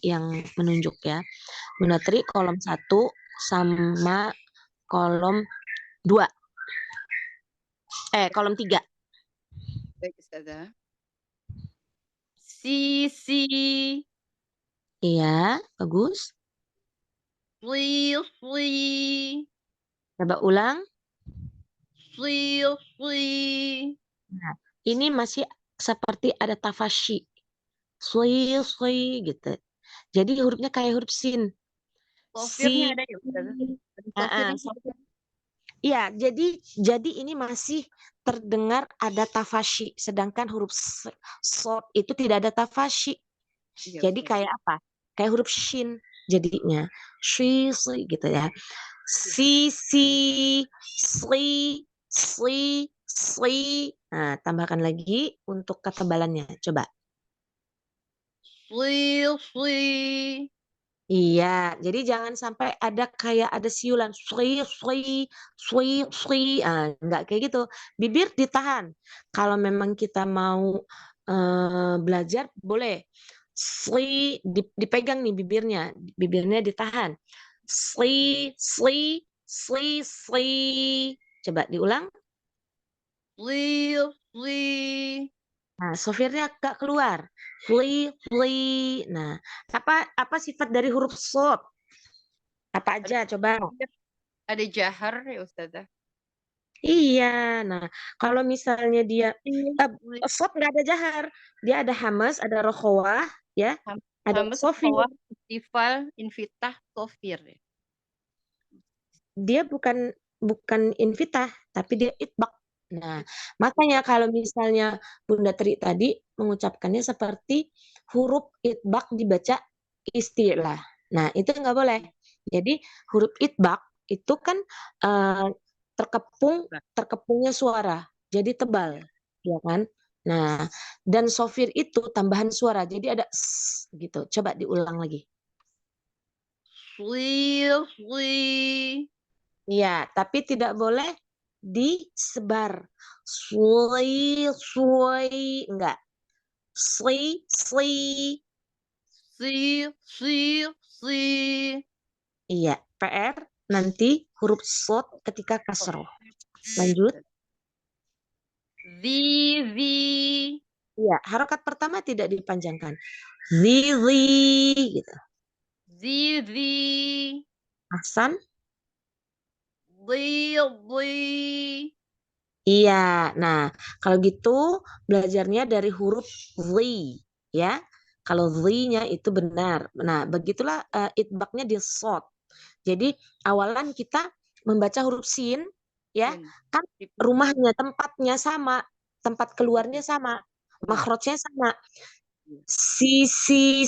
yang menunjuk ya. Bunda Tri kolom 1 sama kolom 2. Kolom 3. baik Ustazah. Sisi, Iya, bagus. fli, Coba ulang. fli. Nah, ini masih seperti ada tafashi. Sui gitu. Jadi hurufnya kayak huruf sin. Sofirnya ada ya Ustazah? Sofirnya Iya, jadi ini masih terdengar ada tafashi, sedangkan huruf sod itu tidak ada tafashi. Iya, Jadi Ustazah. kayak apa? Kayak huruf shin jadinya. Si gitu ya. Si, sli. Nah, tambahkan lagi untuk ketebalannya. Coba. Fli. Iya, jadi jangan sampai ada kayak ada siulan sli. Enggak kayak gitu. Bibir ditahan. Kalau memang kita mau belajar boleh sli dipegang nih bibirnya ditahan. Sli. Coba diulang. Fli. Nah, sofirnya agak keluar. Fli. Nah, apa sifat dari huruf sod? Apa aja coba? Ada jahar ya Ustazah? Iya, nah kalau misalnya dia sod nggak ada jahar, dia ada hamas, ada rokhawah, ya, ada Hamas, sofir. Rokhawah, istifal, infitah, sofir. Dia bukan infitah, tapi dia itbaq. Nah, makanya kalau misalnya Bunda Tri tadi mengucapkannya seperti huruf itbaq dibaca istilah. Nah, itu nggak boleh. Jadi huruf itbaq itu kan terkepungnya suara, jadi tebal, ya kan? Nah, dan sofir itu tambahan suara, jadi ada gitu. Coba diulang lagi. Fli. Iya, tapi tidak boleh disebar. Enggak. Sli. Si. Iya, PR nanti huruf sod ketika kasroh. Lanjut. Zi. Iya, harokat pertama tidak dipanjangkan. Gitu. Zi. Hasan. Li. Iya, nah kalau gitu belajarnya dari huruf zi, ya. Kalau zi-nya itu benar. Nah, begitulah itbaqnya di sod. Jadi awalan kita membaca huruf sin, ya, kan rumahnya, tempatnya sama, tempat keluarnya sama, makhrajnya sama. Si, sli.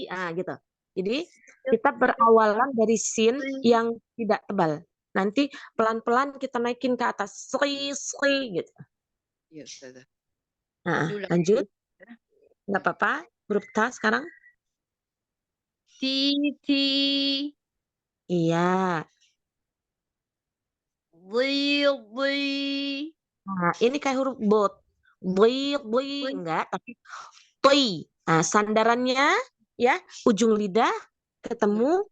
Ah, gitu. Jadi kita berawalan dari sin yang tidak tebal. Nanti pelan-pelan kita naikin ke atas. Sli gitu. Iya, Ustazah. Nah, Diulang lanjut. lagi. Nggak apa-apa. Huruf ta sekarang? Titi. Iya. Li. Nah, ini kayak huruf bot. Bli, enggak, tapi toi. Nah, sandarannya ya, ujung lidah ketemu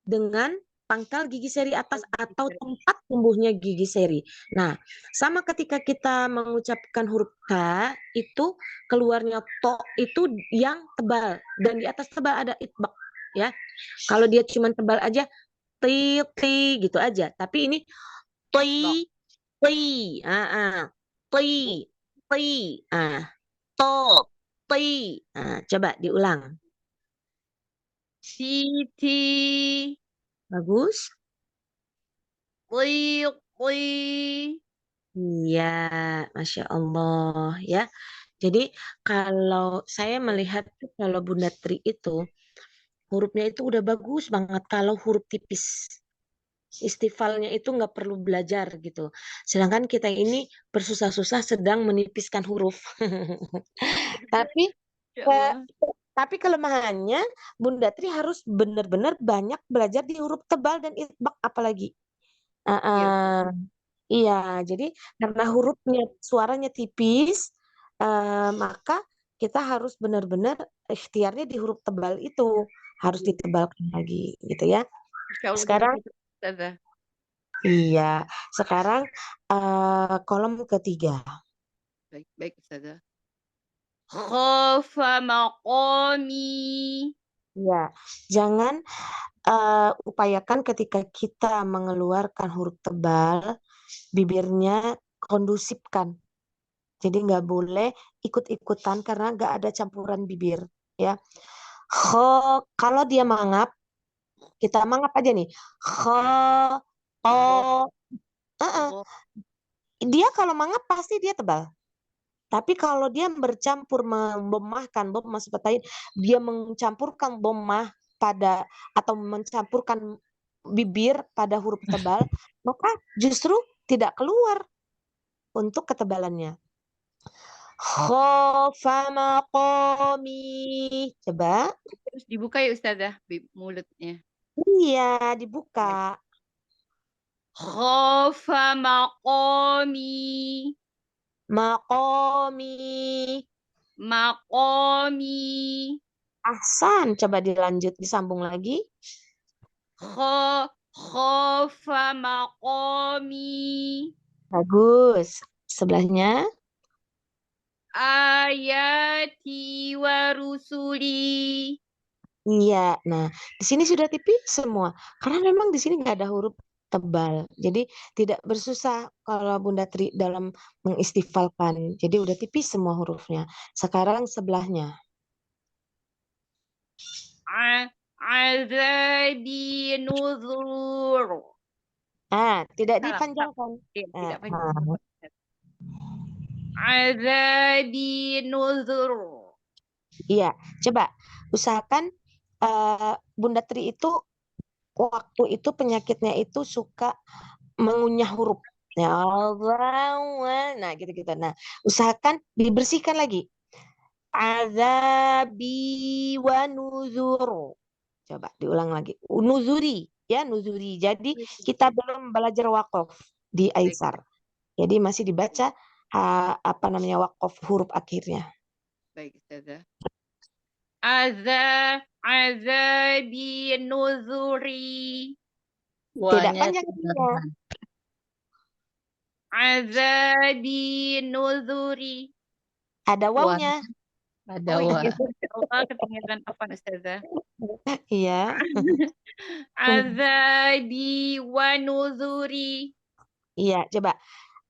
dengan pangkal gigi seri atas atau tempat tumbuhnya gigi seri. Nah, sama ketika kita mengucapkan huruf K, itu keluarnya to itu yang tebal dan di atas tebal ada itbak ya. Kalau dia cuma tebal aja ti gitu aja. Tapi ini ti ti ti ti to ti. Coba diulang. Titi. Bagus. Li. Iya, Masya Allah ya. Jadi kalau saya melihat tuh kalau Bunda Tri itu hurufnya itu udah bagus banget kalau huruf tipis. Istifalnya itu nggak perlu belajar gitu. Sedangkan kita ini bersusah-susah sedang menipiskan huruf. Tapi Masya ke- Allah. tapi kelemahannya Bunda Tri harus benar-benar banyak belajar di huruf tebal dan itbak apalagi. Ah, Iya. ah. Iya, jadi karena hurufnya suaranya tipis, maka kita harus benar-benar ikhtiarnya di huruf tebal itu harus ditebalkan lagi, gitu ya. Insya Allah bisa Sekarang, gitu, Ustazah. iya, sekarang kolom ketiga. Baik, baik, Ustazah. Khafa maqami. Ya, jangan upayakan ketika kita mengeluarkan huruf tebal, bibirnya kondusifkan. Jadi nggak boleh ikut-ikutan karena nggak ada campuran bibir, ya. Kalau dia mangap, kita mangap aja nih. Roh, roh. Dia kalau mangap pasti dia tebal. Tapi kalau dia bercampur membomahkan, bomah seperti dia mencampurkan bomah pada atau mencampurkan bibir pada huruf tebal, maka justru tidak keluar untuk ketebalannya. Khofa maqami. Coba. Terus dibuka ya Ustazah mulutnya. Iya, dibuka. Khafa maqami. Maqami. Maqami. Ahsan. Coba dilanjut, disambung lagi. Khafa maqami. Bagus. Sebelahnya. Ayati wa rusuli. Iya. Nah, di sini sudah tipis semua. Karena memang di sini nggak ada huruf tebal. Jadi tidak bersusah kalau Bunda Tri dalam mengistifalkan. Jadi udah tipis semua hurufnya. Sekarang sebelahnya. Azabi nuzur. Tidak Salah. dipanjangkan. Tidak Nah, panjang. Azabi nuzur. iya, coba usahakan Bunda Tri itu waktu itu penyakitnya itu suka mengunyah huruf. Ya Allah, nah gitu-gitu. Nah, usahakan dibersihkan lagi. Azabi wa nuzur. Coba diulang lagi. Nuzuri, ya nuzuri. Jadi kita belum belajar waqaf di Aisar. Jadi masih dibaca apa namanya waqaf huruf akhirnya. Baik, Ustazah. Azabi nuzuri. Tidak Wanya panjang artinya. Azabi nuzuri. Ada Wan. wawnya. Ada Oh wa. iya, Allah ketinggalan apa Ustazah? Iya. Azabi wa nuzuri. Iya, coba.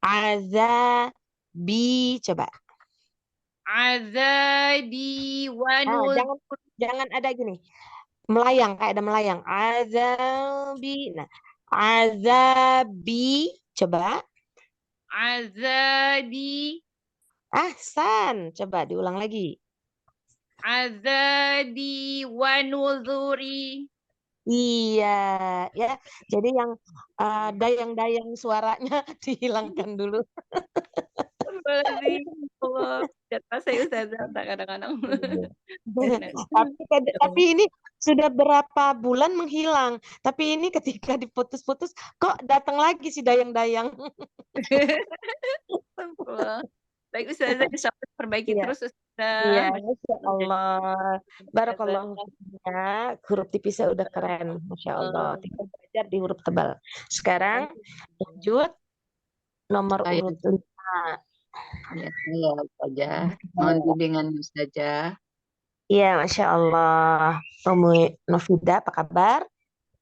Azabi, coba. Azabi wa Jangan ada gini. Melayang, kayak ada melayang. Azabi. Nah, azabi, coba. Azabi. Ahsan, coba diulang lagi. Azabi wa nuzuri. Iya, ya. Jadi yang dayang-dayang suaranya dihilangkan dulu. Astagfirullahaladzim. Allah. Jatah saya Ustazah tak kadang-kadang. Tapi ini sudah berapa bulan menghilang. Tapi ini ketika diputus-putus, kok datang lagi si dayang-dayang. Astagfirullah. Baik Ustazah, insya Allah perbaiki Iya. terus Iya, Ustazah. Masya Allah. Barakallahu fiiknya. Huruf tipisnya udah keren, Masya Allah. Tinggal belajar di huruf tebal. Sekarang lanjut nomor Saya, urut 5. ya, saya saja. Mohon bimbingan saja. Iya, Masya Allah. Umi Novida, apa kabar?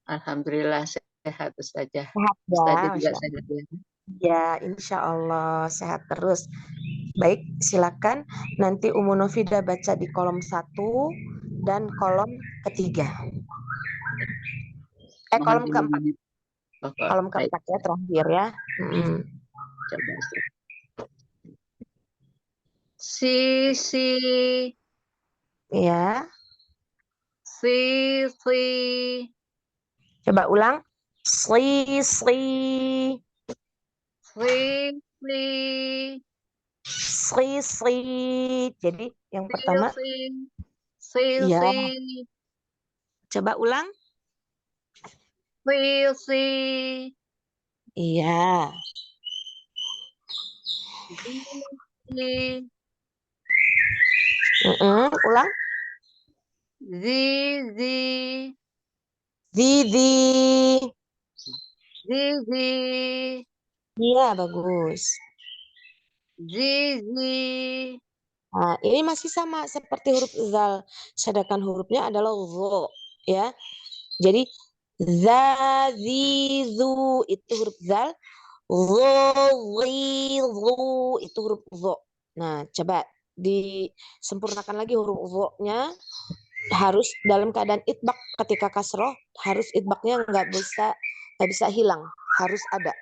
Alhamdulillah sehat saja. Sehat ya, Ustazah juga Masya Allah. sehat ya. Ya, insya Allah sehat terus. Baik, silakan. Nanti Umu Novida baca di kolom 1 dan kolom ketiga. Mohon Kolom keempat. bimbingan. Pokok. Kolom Baik, keempat ya, terakhir ya. coba Ustaz. Si, Ya, si. coba ulang. Sli. Sli. Jadi yang pertama, Si. ya. Coba ulang. Si. Iya. Ulang. Zizi. Iya, bagus. Zizi. Nah, ini masih sama seperti huruf zal, sedangkan hurufnya adalah zo, ya. Jadi za, zi, zu itu huruf zal, zo, zi, zu itu huruf zo. Nah, coba disempurnakan lagi huruf zo-nya, harus dalam keadaan itbaq. Ketika kasroh harus itbaqnya nggak bisa hilang, harus ada.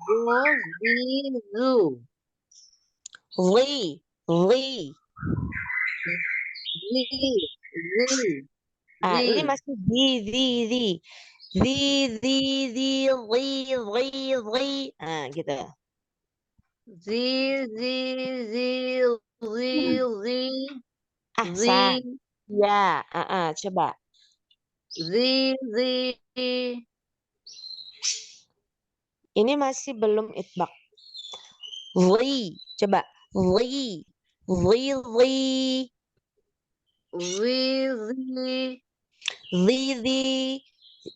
Zu. Zi. Ini masih zi. Zi. Nah, gitu. Zi. Ahsan. Ya, coba. Zi. Ini masih belum itbaq. Zi. Coba. Zi.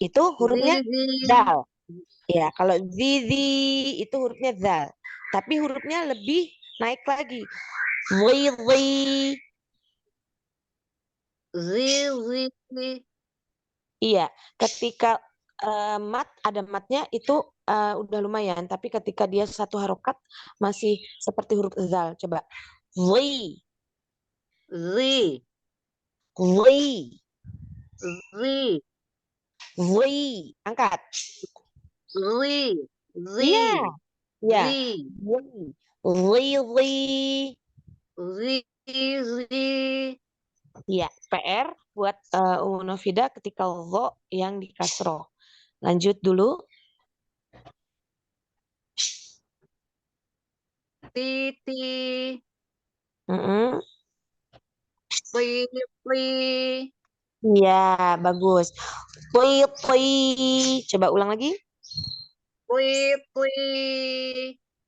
Itu hurufnya zal. Ya, kalau zizi itu hurufnya zal. Tapi hurufnya lebih naik lagi. Zi. Iya, ketika ada matnya itu udah lumayan. Tapi ketika dia satu harokat masih seperti huruf zal. Coba. Zi. Angkat. Iya. Ya. Iya, PR buat Umu Novida ketika zo yang di kasroh. Lanjut dulu. Titi. Iya, bagus. Coba ulang lagi.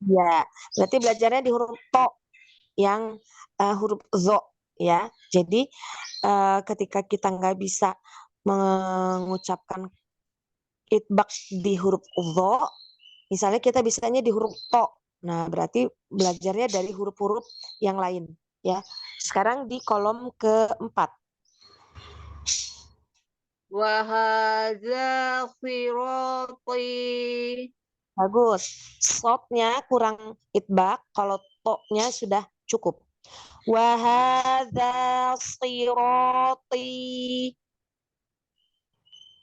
Ya, berarti belajarnya di huruf to yang huruf zo ya. Jadi ketika kita nggak bisa mengucapkan itbaq di huruf zo, misalnya kita bisanya di huruf to. Nah, berarti belajarnya dari huruf-huruf yang lain ya. Sekarang di kolom keempat. Wahadza sirati. Bagus. Shotnya kurang itbaq, kalau to-nya sudah cukup. Wahadza sirati.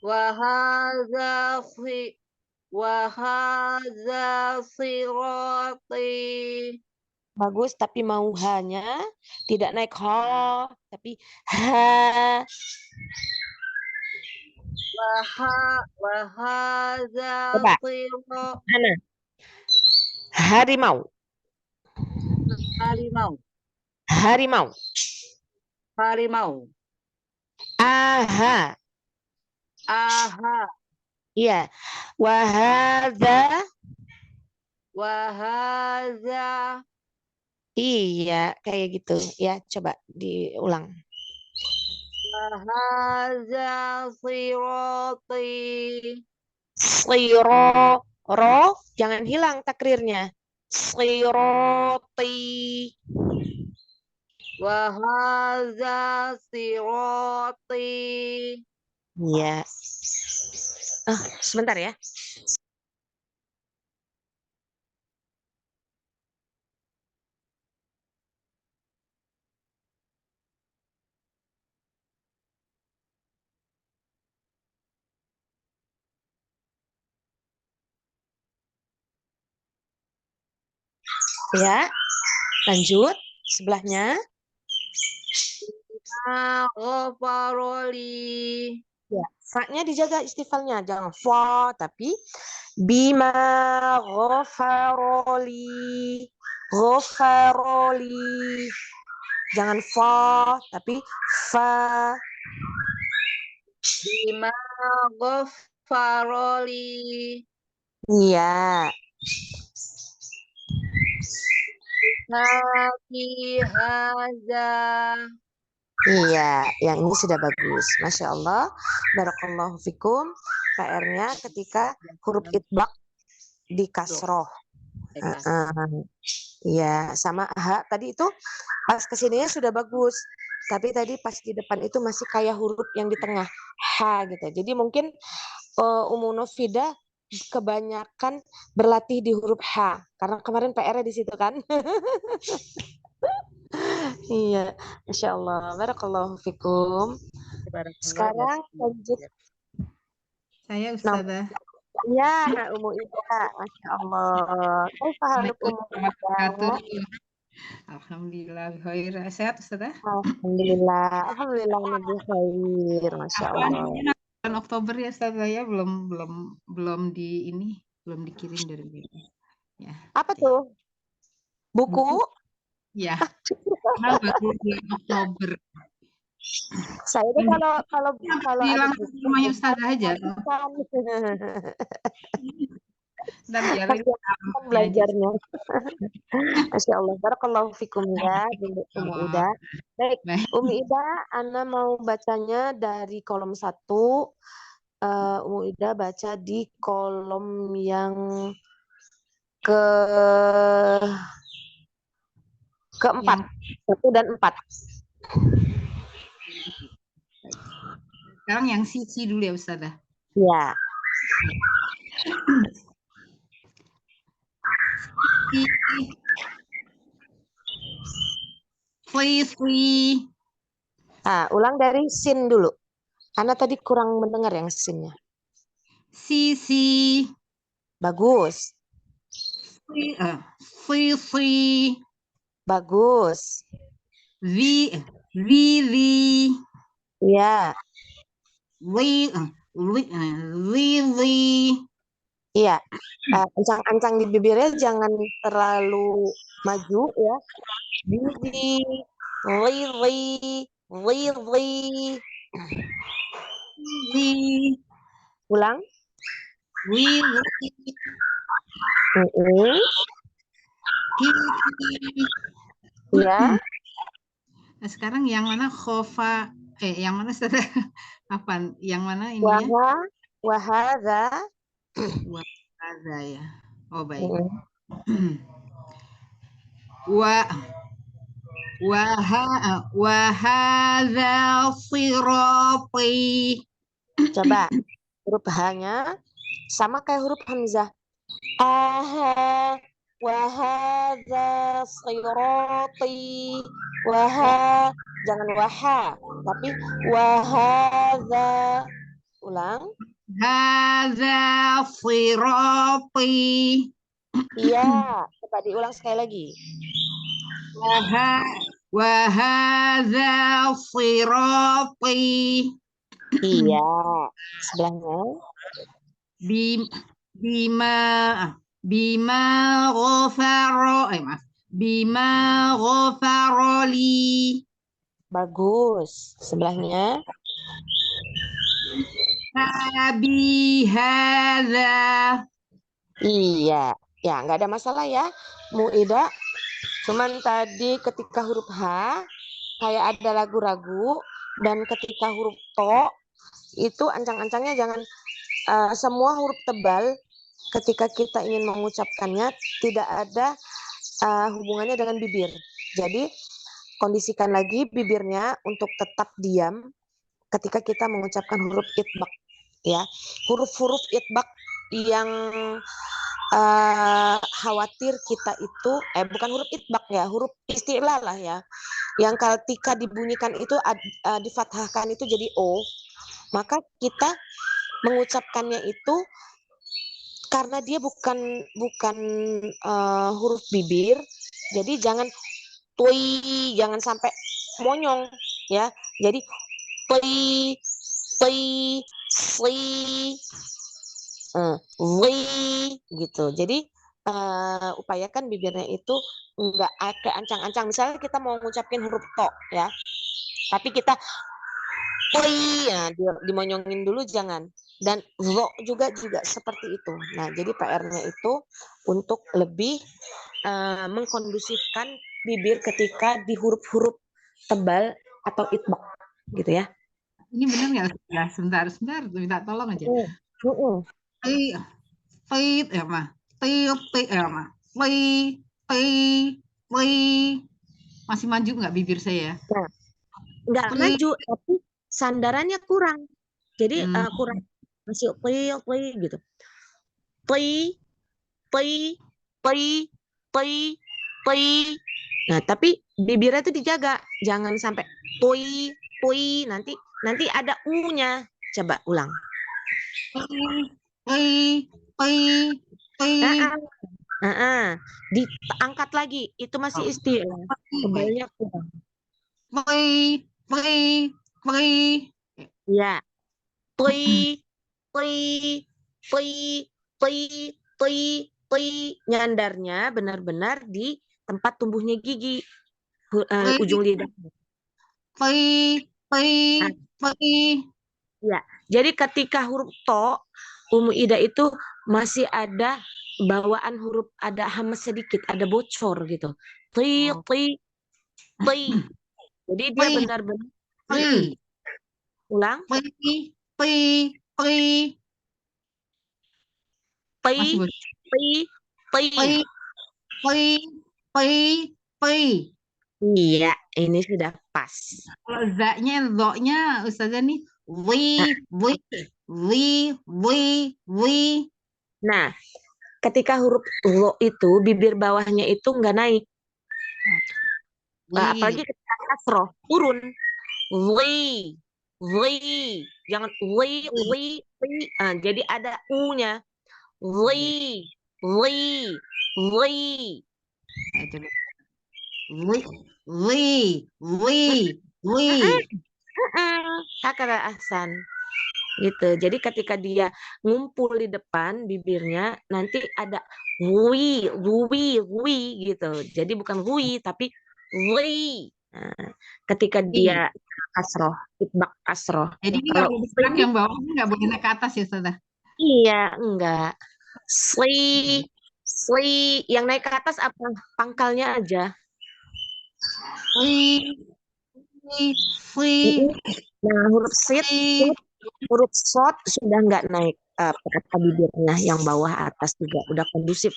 Wahadza sirati. Bagus, tapi mau ha-nya tidak naik ha, tapi ha. Wahadza Coba. sirati. Hana. Harimau. Harimau. Harimau. Harimau. Aha. Aha. Iya. Wahadza. Wahadza. Iya, kayak gitu. Ya, coba diulang. Wahadza sirati. Ro, jangan hilang takrirnya. Sirati. Wahadza sirati. Iya. Sebentar ya. Ya, lanjut. Sebelahnya. Ghafaroli. Ya, fa-nya dijaga istifalnya. Jangan fa, tapi bima ghafaroli. Ghafaroli. Jangan fa, tapi fa. Bima ghafaroli. Iya. Haki haza. Iya, yang ini sudah bagus. Masya Allah. Barakallahu fikum. PR-nya ketika huruf itbaq di kasroh. Iya, sama ha tadi itu pas kesininya sudah bagus. Tapi tadi pas di depan itu masih kayak huruf yang di tengah. Ha gitu. Jadi mungkin Ummu Nufida kebanyakan berlatih di huruf H. Karena kemarin PR-nya di situ kan. Iya, Masya Allah. Barakallahu fikum. Sekarang lanjut. Saya Ustazah. Ya, Ummu Ida. Masya Allah. Kaifa haluk Ummu Ida? Alhamdulillah, khair. Sehat Ustazah? Alhamdulillah. Alhamdulillah nabi khair. Masya Allah. Bulan Oktober ya Ustazah ya, belum dikirim dari BI. Ya. Apa tuh? Buku? Ya. Karena baru bulan Oktober. Saya tuh kalau Bilang ada buku, rumahnya Ustazah aja. Dan biar belajarnya. Masya Allah. Barakallahu fikum ya, Ummu Ida. Baik, Ummu Ida, Ana mau bacanya dari kolom 1. Ummu Ida baca di kolom yang keempat. 1 dan 4. Sekarang yang sisi dulu ya Ustazah. Ya. Sisi. Nah, ulang dari sin dulu. Karena tadi kurang mendengar yang sinnya. Sisi. Bagus. Sisi. Bagus. Wi. Ya. Li. Iya. Ancang-ancang di bibirnya jangan terlalu maju ya. Lili. Ulang. Ya. Nah, sekarang yang mana khofa? Yang mana Ustazah? Apa? Yang mana ininya? Wahadza. Wahadza ya. Oh baik. Wahadza sirati. Coba huruf H-nya sama kayak huruf hamzah. Aha. Wahadza sirati. Waha. Jangan waha, tapi wahadza. Ulang. Hadza sirati. Iya, coba diulang sekali lagi. Wahadza sirati. Iya, sebelahnya. Bima Bima ghafara, maaf. Bima ghafaroli. Bagus. Sebelahnya. Abi hadza. Iya. Ya, nggak ada masalah ya, Muida. Cuman tadi ketika huruf H, kayak ada ragu-ragu. Dan ketika huruf To, itu ancang-ancangnya jangan semua huruf tebal. Ketika kita ingin mengucapkannya, tidak ada hubungannya dengan bibir. Jadi, kondisikan lagi bibirnya untuk tetap diam ketika kita mengucapkan huruf itbaq. Ya, huruf-huruf itbaq yang khawatir kita itu bukan huruf itbaq ya, huruf isti'la lah ya, yang ketika dibunyikan itu difathahkan itu jadi O, maka kita mengucapkannya itu karena dia bukan huruf bibir, jadi jangan tui, jangan sampai monyong ya, jadi tui tui sli gitu. Jadi upayakan bibirnya itu enggak kayak ancang-ancang. Misalnya kita mau ngucapin huruf to ya, tapi kita ya, dimonyongin dulu jangan. Dan zo juga seperti itu. Nah, jadi PR-nya itu untuk lebih mengkondusifkan bibir ketika di huruf-huruf tebal atau itbaq gitu ya. Ini benar nggak? Ya, sebentar, minta tolong aja. Ti, ya mah. Ya mah. Masih maju nggak bibir saya? Nah, nggak maju, tapi sandarannya kurang. Jadi kurang, masih gitu. Nah, tapi bibirnya itu dijaga, jangan sampai nanti ada u-nya. Coba ulang. Diangkat lagi, itu masih istilah. Tebalnya kurang. Ya. Nyandarnya benar-benar di tempat tumbuhnya gigi, ujung lidah. Ya, jadi ketika huruf to, Ida itu masih ada bawaan huruf, ada hamas sedikit, ada bocor gitu. Jadi dia benar-benar ulang. Iya, ini sudah pas. Kalau zoknya Ustazah nih, Nah, ketika huruf lo itu bibir bawahnya itu nggak naik. Apalagi ketika kasroh turun. Jangan jadi ada u-nya. Hakala ahsan. Gitu. Jadi ketika dia ngumpul di depan bibirnya, nanti ada wi gitu. Jadi bukan wi tapi wi. Nah, ketika dia kasroh, itbaq kasroh. Jadi ini kalau yang bawah nggak boleh naik ke atas ya, Ustazah? Iya, enggak. Yang naik ke atas apa? Pangkalnya aja. Nah, huruf sit, huruf shot sudah nggak naik ke bibirnya, yang bawah atas juga udah kondusif.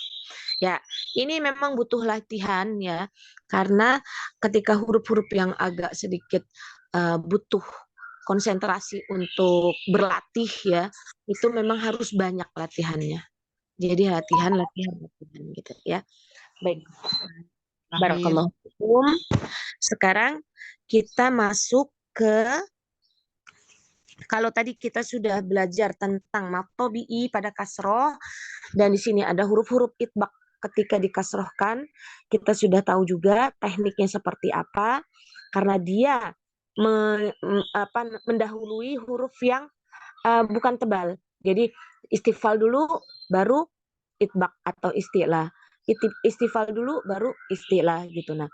Ya, ini memang butuh latihan ya, karena ketika huruf-huruf yang agak sedikit butuh konsentrasi untuk berlatih ya, itu memang harus banyak latihannya. Jadi latihan gitu ya. Baik. Barakallahu fikum. Sekarang kita masuk ke, kalau tadi kita sudah belajar tentang matobi'i pada kasroh, dan di sini ada huruf-huruf itbaq ketika dikasrohkan, kita sudah tahu juga tekniknya seperti apa, karena dia mendahului huruf yang bukan tebal. Jadi istifal dulu, baru itbaq atau istilah. Istifal dulu baru istilah gitu. Nah,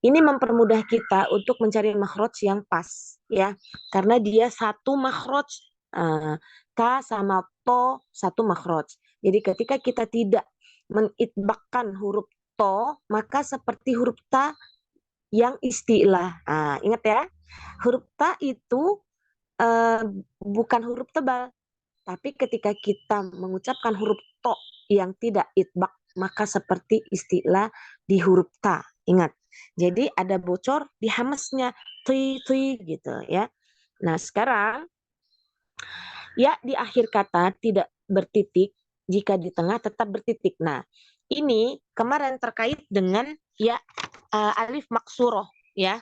ini mempermudah kita untuk mencari makhraj yang pas ya, karena dia satu makhraj. Ka sama to satu makhraj. Jadi ketika kita tidak mengitbakkan huruf to, maka seperti huruf ta yang istilah. Ingat ya, huruf ta itu bukan huruf tebal, tapi ketika kita mengucapkan huruf to yang tidak itbak, maka seperti istilah di huruf ta. Ingat. Jadi ada bocor di hamesnya, tui gitu ya. Nah, sekarang ya di akhir kata tidak bertitik, jika di tengah tetap bertitik. Nah, ini kemarin terkait dengan ya alif maksuroh ya.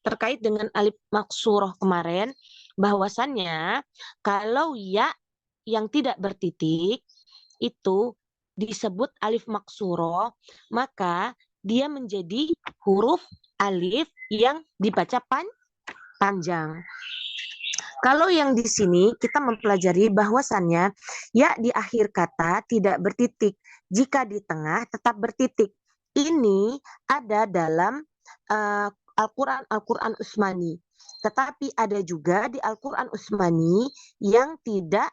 Terkait dengan alif maksuroh kemarin, bahwasannya kalau ya yang tidak bertitik itu disebut alif maksuroh, maka dia menjadi huruf alif yang dibaca panjang. Kalau yang di sini kita mempelajari bahwasannya ya di akhir kata tidak bertitik, jika di tengah tetap bertitik. Ini ada dalam Al-Quran Utsmani. Tetapi ada juga di Al-Quran Utsmani yang tidak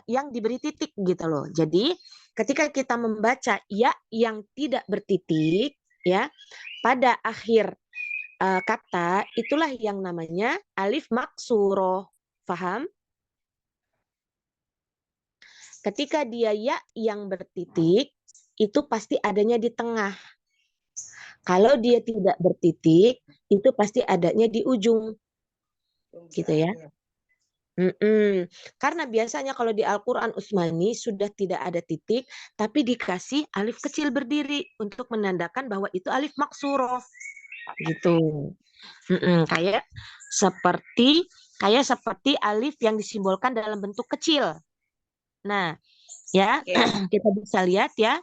yang diberi titik gitu loh. Jadi ketika kita membaca ya yang tidak bertitik ya pada akhir kata, itulah yang namanya alif maksuroh. Faham? Ketika dia ya yang bertitik, itu pasti adanya di tengah. Kalau dia tidak bertitik, itu pasti adanya di ujung. Gitu ya. Karena biasanya kalau di Al-Quran Utsmani sudah tidak ada titik, tapi dikasih alif kecil berdiri untuk menandakan bahwa itu alif maksuroh. Gitu. Kayak seperti alif yang disimbolkan dalam bentuk kecil. Nah, ya kita bisa lihat ya,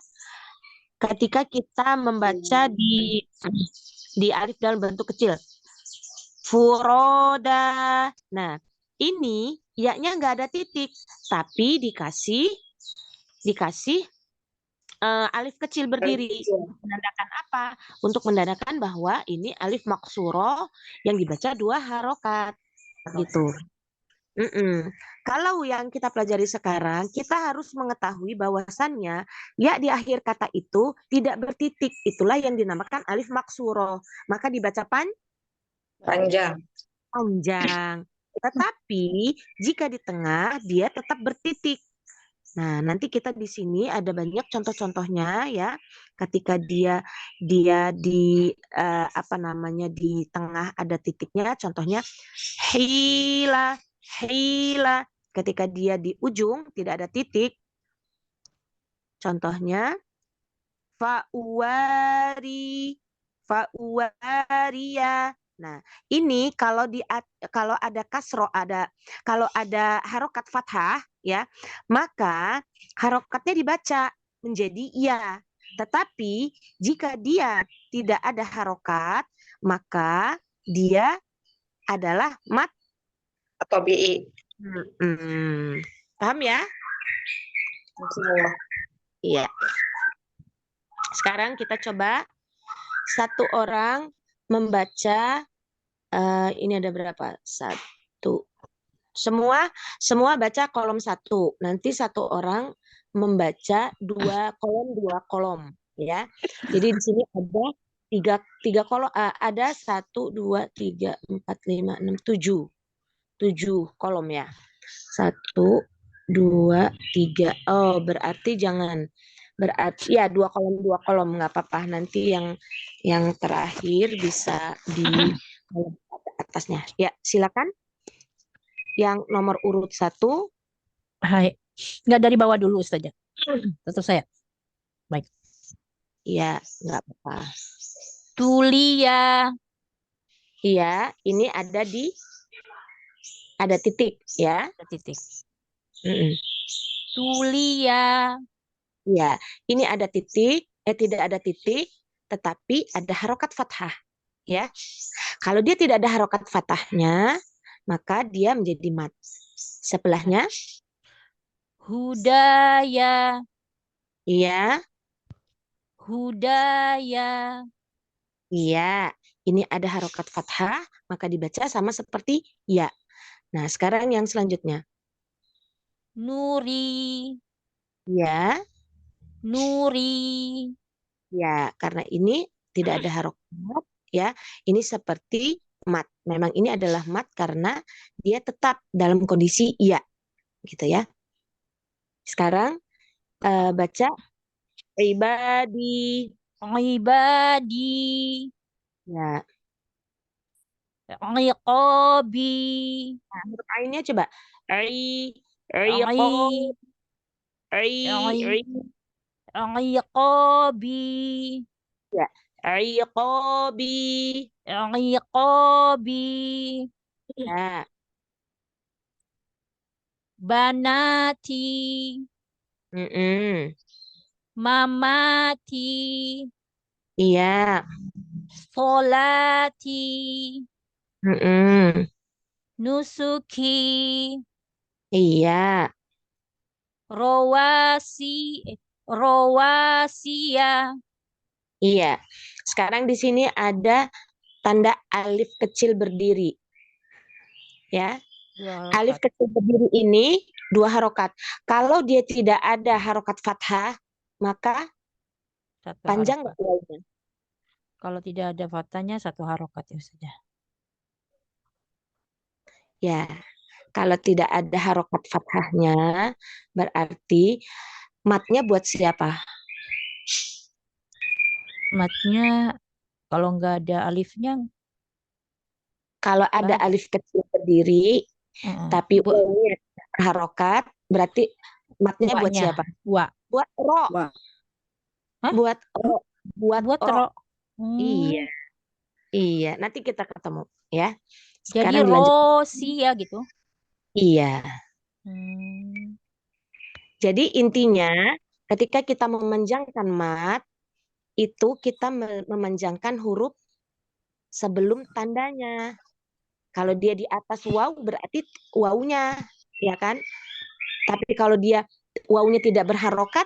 ketika kita membaca di alif dalam bentuk kecil, furoda. Nah, ini ya-nya nggak ada titik, tapi dikasih alif kecil berdiri. Menandakan apa? Untuk menandakan bahwa ini alif maksuroh yang dibaca 2 harokat. Gitu. Kalau yang kita pelajari sekarang, kita harus mengetahui bahwasannya ya di akhir kata itu tidak bertitik. Itulah yang dinamakan alif maksuroh. Maka dibaca Panjang. Tetapi jika di tengah dia tetap bertitik. Nah, nanti kita di sini ada banyak contoh-contohnya ya. Ketika dia di di tengah ada titiknya, contohnya hila. Ketika dia di ujung tidak ada titik, contohnya fa'uwaria. Nah, ini kalau ada kasro, kalau ada harokat fathah ya, maka harokatnya dibaca menjadi iya. Tetapi jika dia tidak ada harokat, maka dia adalah mat atau BI. Paham ya? Iya. Sekarang kita coba satu orang membaca. Ini ada berapa? 1. Semua baca kolom 1. Nanti satu orang membaca 2 kolom ya. Jadi di sini ada 3 kolom, ada 1 2 3 4 5 6 7 kolom ya. 1 2 3. Oh, berarti ya 2 kolom nggak apa-apa. Nanti yang terakhir bisa di kolom atasnya. Ya, silakan. Yang nomor urut 1. Hai. Nggak dari bawah dulu Ustazah. Tetap saya. Baik. Iya, nggak apa-apa. Tulia. Iya, ini ada titik ya. Ada titik. Tulia. Ya, ini ada titik, tidak ada titik, tetapi ada harokat fathah. Ya, kalau dia tidak ada harokat fathahnya, maka dia menjadi mat. Sebelahnya hudaya. Iya, hudaya, iya. Ini ada harokat fathah, maka dibaca sama seperti ya. Nah, sekarang yang selanjutnya. nuri, Ya, nuri, ya. Karena ini tidak ada harokat, ya. Ini seperti mat. Memang ini adalah mat karena dia tetap dalam kondisi iya, gitu ya. Sekarang baca ibadi. ibadi, Ya. iqabi, Nah, huruf ainnya coba. I, i, iqo, I. iqabi, Ya. Iqabi. iqabi, Ya. banati, Mm-mm. mamati, Iya. solati, Mm-mm. nusuki, Iya. rawasi, rawasiya, Iya. Sekarang di sini ada tanda alif kecil berdiri. Ya. dua Alif harokat, kecil berdiri ini 2 harokat. Kalau dia tidak ada harokat fathah, maka satu panjang harokat. nggak wawunya? Kalau tidak ada fathahnya satu harokat ya sudah. Ya. Kalau tidak ada harokat fathahnya, berarti matnya buat siapa? Matnya kalau nggak ada alifnya Kalau nggak ada ada. alif kecil berdiri, tapi Bu, wawunya harokat, berarti matnya buat wanya, siapa? wa, Buat ro. Wah, hah? Buat ro. Buat Buat ro. ro. Iya, iya. Nanti kita ketemu ya. Jadi Sekarang dilanjut. rosia gitu. Iya. Hmm, Jadi intinya ketika kita memanjangkan mat, itu kita memanjangkan huruf sebelum tandanya. Kalau dia di atas waw berarti wawunya, ya kan? Tapi kalau dia wawunya tidak berharokat,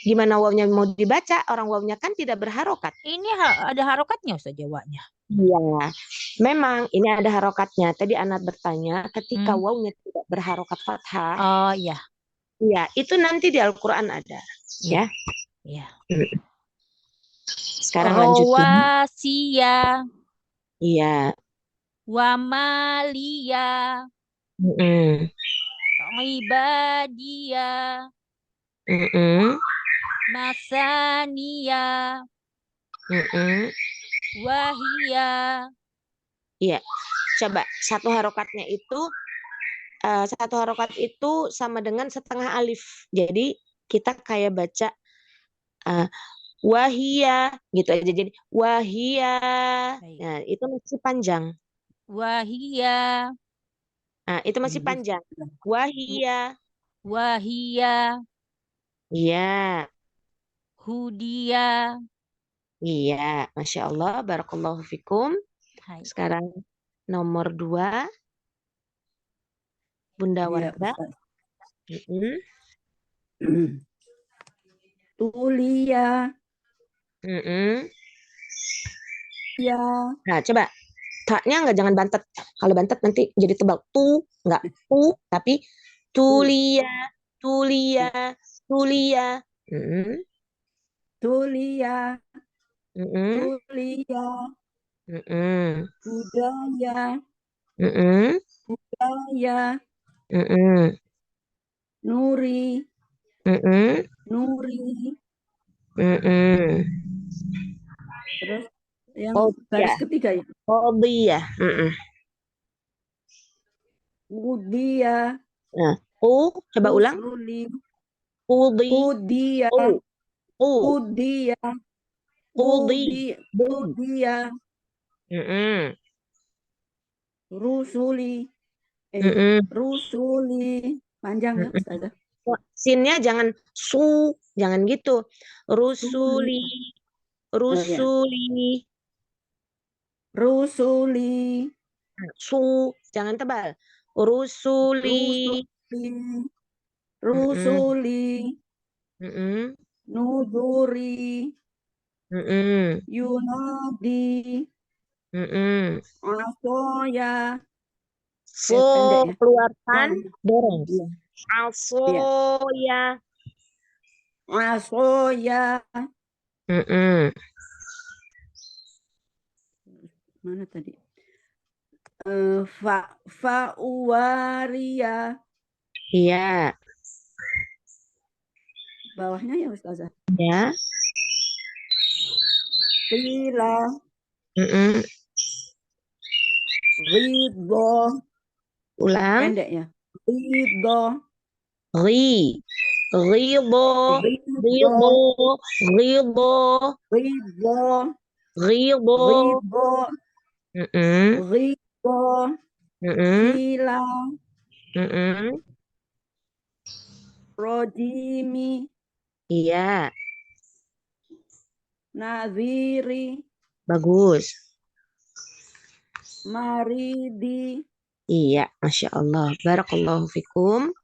gimana wawunya mau dibaca? Orang wawunya kan tidak berharokat. ini ada harokatnya Ustaz Jawanya. Iya, memang ini ada harokatnya. Tadi Anak bertanya, ketika Hmm. wawunya tidak berharokat fathah, Oh iya, iya, itu nanti di Al-Quran ada. iya, Ya. iya. Sekarang lanjutin. Rawasia, Iya. wamalia, Mm-mm. ibadia, Mm-mm. masania, Mm-mm. wahia. Iya. Coba satu harokat itu sama dengan setengah alif. Jadi kita kayak baca wahia gitu aja. Jadi wahia. Baik. Nah, itu masih panjang. Wahia, Nah, itu masih panjang. Wahia. wahia, Iya. hudia. Iya. Masya Allah. Barakallahu fikum. Hai. Sekarang nomor 2. Bunda iya Wardah. Ustaz. Mm-mm. Tulia, Mm-mm. ya, Nah, coba taknya nggak, jangan bantet. Kalau bantet nanti jadi tebal. Nggak tapi tulia, tulia, tulia. Mm-mm. tulia, Mm-mm. tulia, Mm-mm. budaya, Mm-mm. budaya, Mm-mm. nuri, Mm-mm. nuri. Mm-mm. Terus yang Oh baris iya, ketiga ya, oh iya. Mm-mm. udia, Nah, coba ulang. usuli, Udi, udia, u, udia, udi, udia, Mm-mm. rusuli, Mm-mm. rusuli. Panjang ya Mm-mm. Ustazah. Sinnya jangan jangan gitu. Suli. Rusuli, Oh ya, rusuli. rusuli, Jangan tebal. Rusuli. rusuli, Mm-mm. rusuli, Mm-mm. nuzuri, Mm-mm. yunadi, Mm-mm. asoya. So, Pendek ya. keluarkan, dorong. Iya. Asoya. Asoya. Mm-mm. Mana tadi? Fa'uwaria. Iya. Bawahnya ya Ustazah. Ya. Qila Mm-mm. ridho. Ulang. Pendek ya. Ridho. Ri. Ridho. Ridho. Ridho. Ridho. Ridho. Ridho. Ridho. Mm-mm. Ridho. Mm-mm. Qila Mm-mm. rojimi. Iya. Nadhiri. Bagus. Maridi. Iya. Masya Allah. Barakallahu fikum.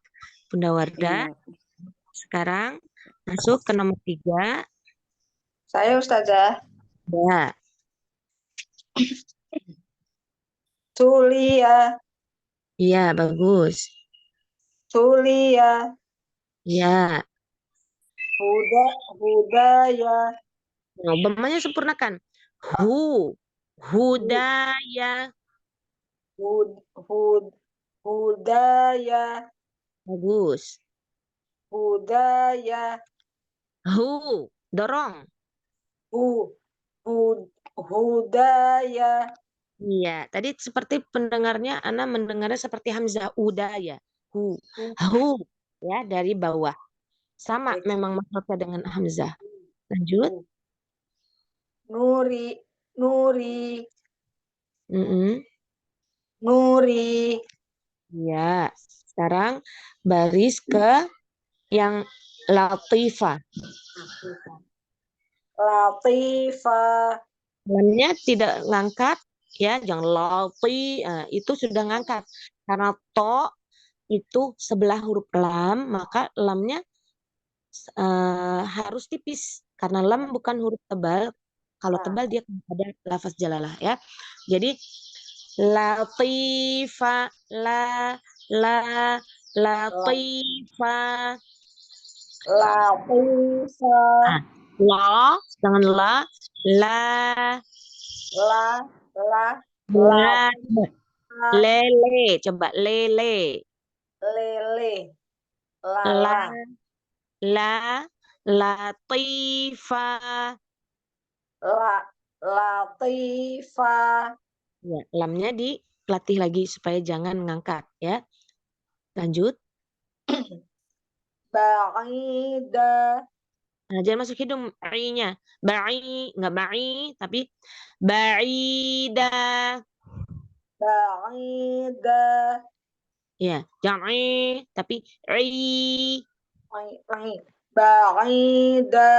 Bunda Wardah. Iya. Sekarang masuk ke nomor 3. Saya Ustazah. Ya. Tulia, Iya. Bagus. tulia, Iya. budaya, Nah, bemanya sempurnakan. Hudaya. hud, budaya, Bagus. budaya, Dorong. hu, budaya, Iya, tadi seperti pendengarnya, Ana mendengarnya seperti Hamzah udaya. Hu. Hu. Ya, dari bawah. Sama memang maksudnya dengan Hamzah. Lanjut. nuri, nuri, Mm-mm. nuri, Ya, sekarang baris ke yang latifah. latifah, Lamnya tidak ngangkat, ya, jangan lati, itu sudah ngangkat. Karena to itu sebelah huruf lam, maka lamnya harus tipis. Karena lam bukan huruf tebal. Kalau tebal dia ada lafaz jalalah, ya. Jadi latifa, latifa. latifah, La, jangan la, la, la, lele, coba lele, lele, la, lala, latifa. latifah, Ya, lamnya dilatih lagi supaya jangan ngangkat, ya. Lanjut. ba'ida, Nah, jangan masuk hidung i-nya. Ba'i, nggak ba'i, tapi ba'ida. ba'ida, Ya, jangan tapi i. ba'ida,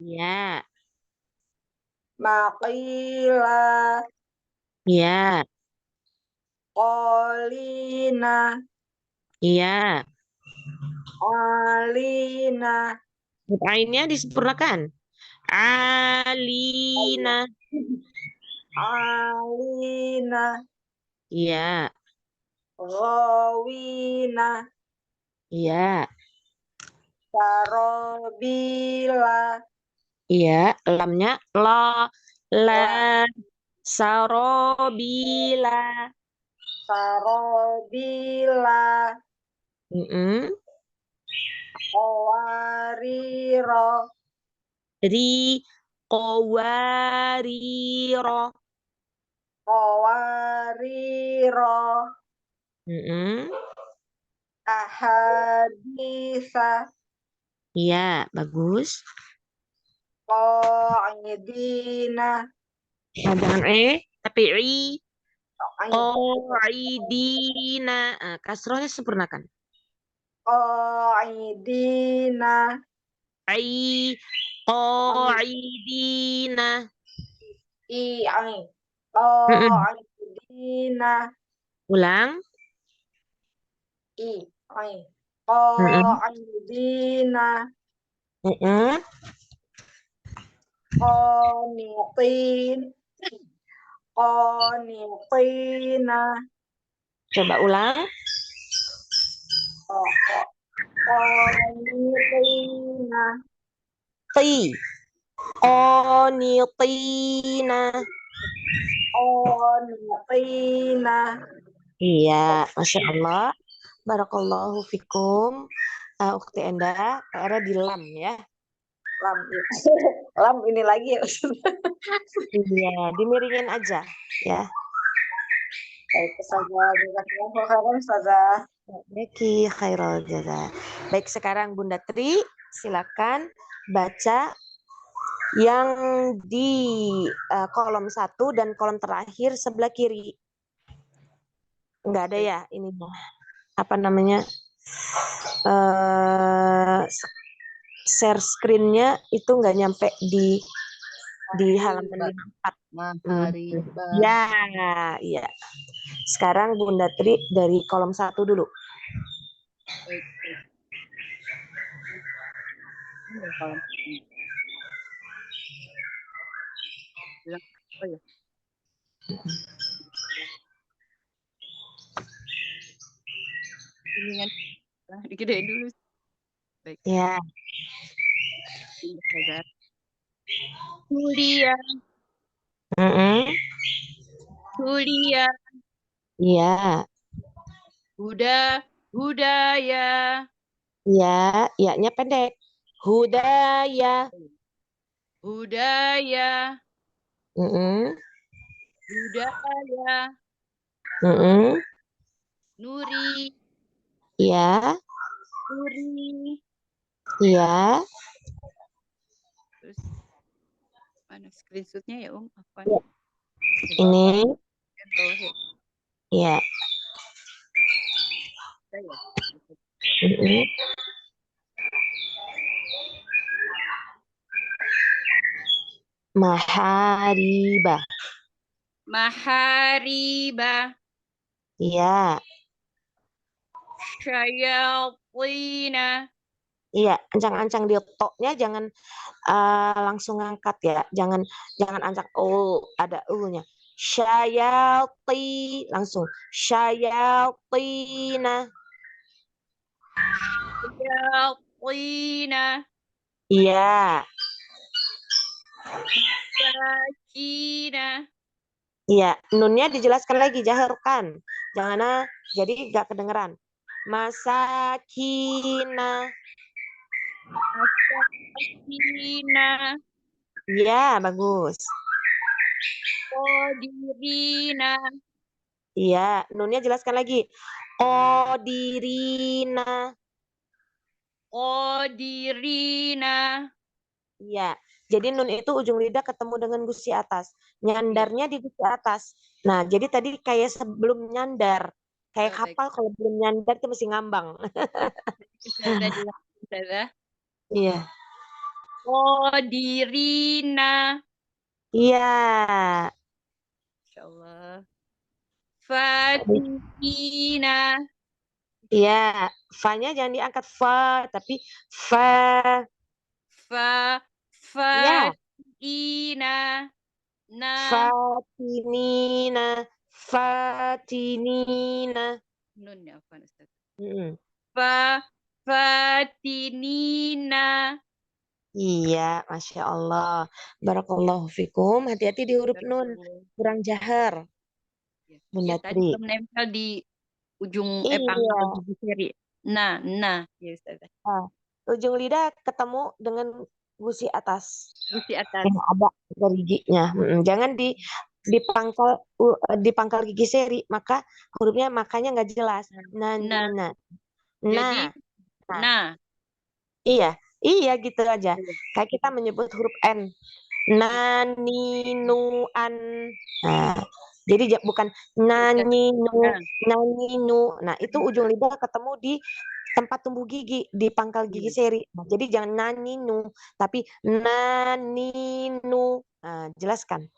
Ya, maqila, ya, qalina, iya. alina, Huruf ainnya disempurnakan. Alina. alina, Iya, ghawina, iya, sarobila, iya. Lamnya la, la, sarobila. sarobila, Mm-mm. qawariro, Ri, qawariro. qawariro, Mm-mm. ahadisa, Iya, bagus. qaidina, Nah, jangan tapi i. qaid- Qaidina. Kasrohnya sempurnakan. qaidina, Ai, qaidina. ai, Mm-mm. qaidina, Ulang. ai, Mm-mm. qaidina, Mm-mm. Qanitin. Qanitina. Coba ulang. Qanitina. Ti. Qanitina. Qanitina. Iya, Masya Allah. Barakallahu fikum. Ukhti Enda, PR di lam ya. Lam, ya. Lam ini lagi ya Ustaz. Iya, dimiringin aja ya. Baik, Ustazah. Jazakallahu khairan, Ustazah. Beki khairul jaza. Baik, sekarang Bunda Tri, silakan baca yang di kolom 1 dan kolom terakhir sebelah kiri. Enggak ada ya ininya. Apa namanya? Share screen-nya itu nggak nyampe di halaman 4. Mahariba. Ya, iya. Sekarang Bunda Tri dari kolom 1 dulu. Baik, baik. Ini kolom ini. Bilang, oh ya. Ini kan digedein dulu. Baik. Ya. Ustazah. Kuliah, Mm-mm. kuliah, Iya. budaya, Iya, iya-nya pendek. Hudaya. budaya, Mm-mm. budaya, Mm-mm. nuri, Iya, nuri. iya. Terus mana screenshotnya ya Apa Ya. nih? Ini, Bawah ya. iya. Saya. Mm-mm. Mahariba. Mahariba, Iya, syayatina, iya. Ancang-ancang di toknya jangan langsung ngangkat ya. Jangan ancang ada u-nya. Syayati langsung. Syayatina. syayatina, Iya, sakina, iya. Nunnya dijelaskan lagi, jaharkan. Jangan jadi nggak kedengeran. Masakina. sakina, Iya, bagus. qadirina, Iya, nunnya jelaskan lagi. Qadirina. qadirina. Iya. Jadi nun itu ujung lidah ketemu dengan gusi atas. Nyandarnya di gusi atas. Nah, jadi tadi kayak sebelum nyandar. Kayak Oh, baik. kapal kalau belum nyandar itu mesti ngambang. Ustazah diulang, Ustazah. Iya. Qadirina. Iya. Insyaallah. Fatina. Iya. Fa-nya jangan diangkat fa, tapi fa. Iya. Fatina. Na. Fatinina. Fatinina. Nun ya, apa Ustaz? Mm-mm. Fatinina. Iya, Masya Allah. Barakallahu fikum. Hati-hati di huruf nun. Kurang jahar. Ya, Bunda tadi Tri. belum nempel di ujung Iya. pangkal gigi seri. Nah, ya Ustazah. Ujung lidah ketemu dengan gusi atas. Gusi atas. Yang ada dari giginya. Jangan di pangkal gigi seri, maka hurufnya makanya nggak jelas. Nah. Nah. Jadi, Nah. Iya gitu aja. Kayak kita menyebut huruf N. Naninuan. Nah, jadi bukan naninu. Nah, itu ujung lidah ketemu di tempat tumbuh gigi, di pangkal gigi seri. Nah, jadi jangan naninu, tapi naninu. Nah, jelaskan.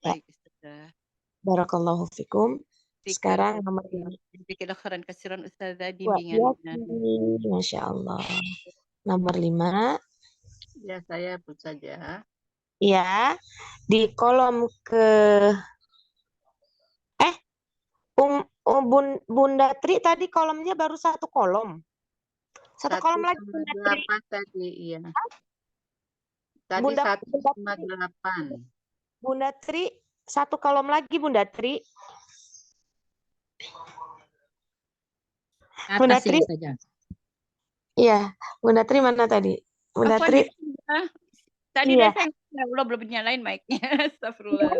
Ya. Baik, Ustazah. Barakallahu fikum. Sekarang nomor 5. Bikin akhiran kasiran Ustazah Wa bimbingan. Masya Allah. Nomor 5. Ya, saya put saja. Ya, di kolom ke Bunda Tri tadi kolomnya baru satu kolom. Satu kolom lagi Bunda Tri. 1,8 tadi, iya. Tadi Bunda 1,8. Bunda Tri, satu kolom lagi Bunda Tri. Bunda Atas ya Tri, saja. iya. Bunda Tri mana tadi? Bunda Apa Tri, nih? Tadi iya. deh saya belum nyalain mic-nya. Astagfirullah.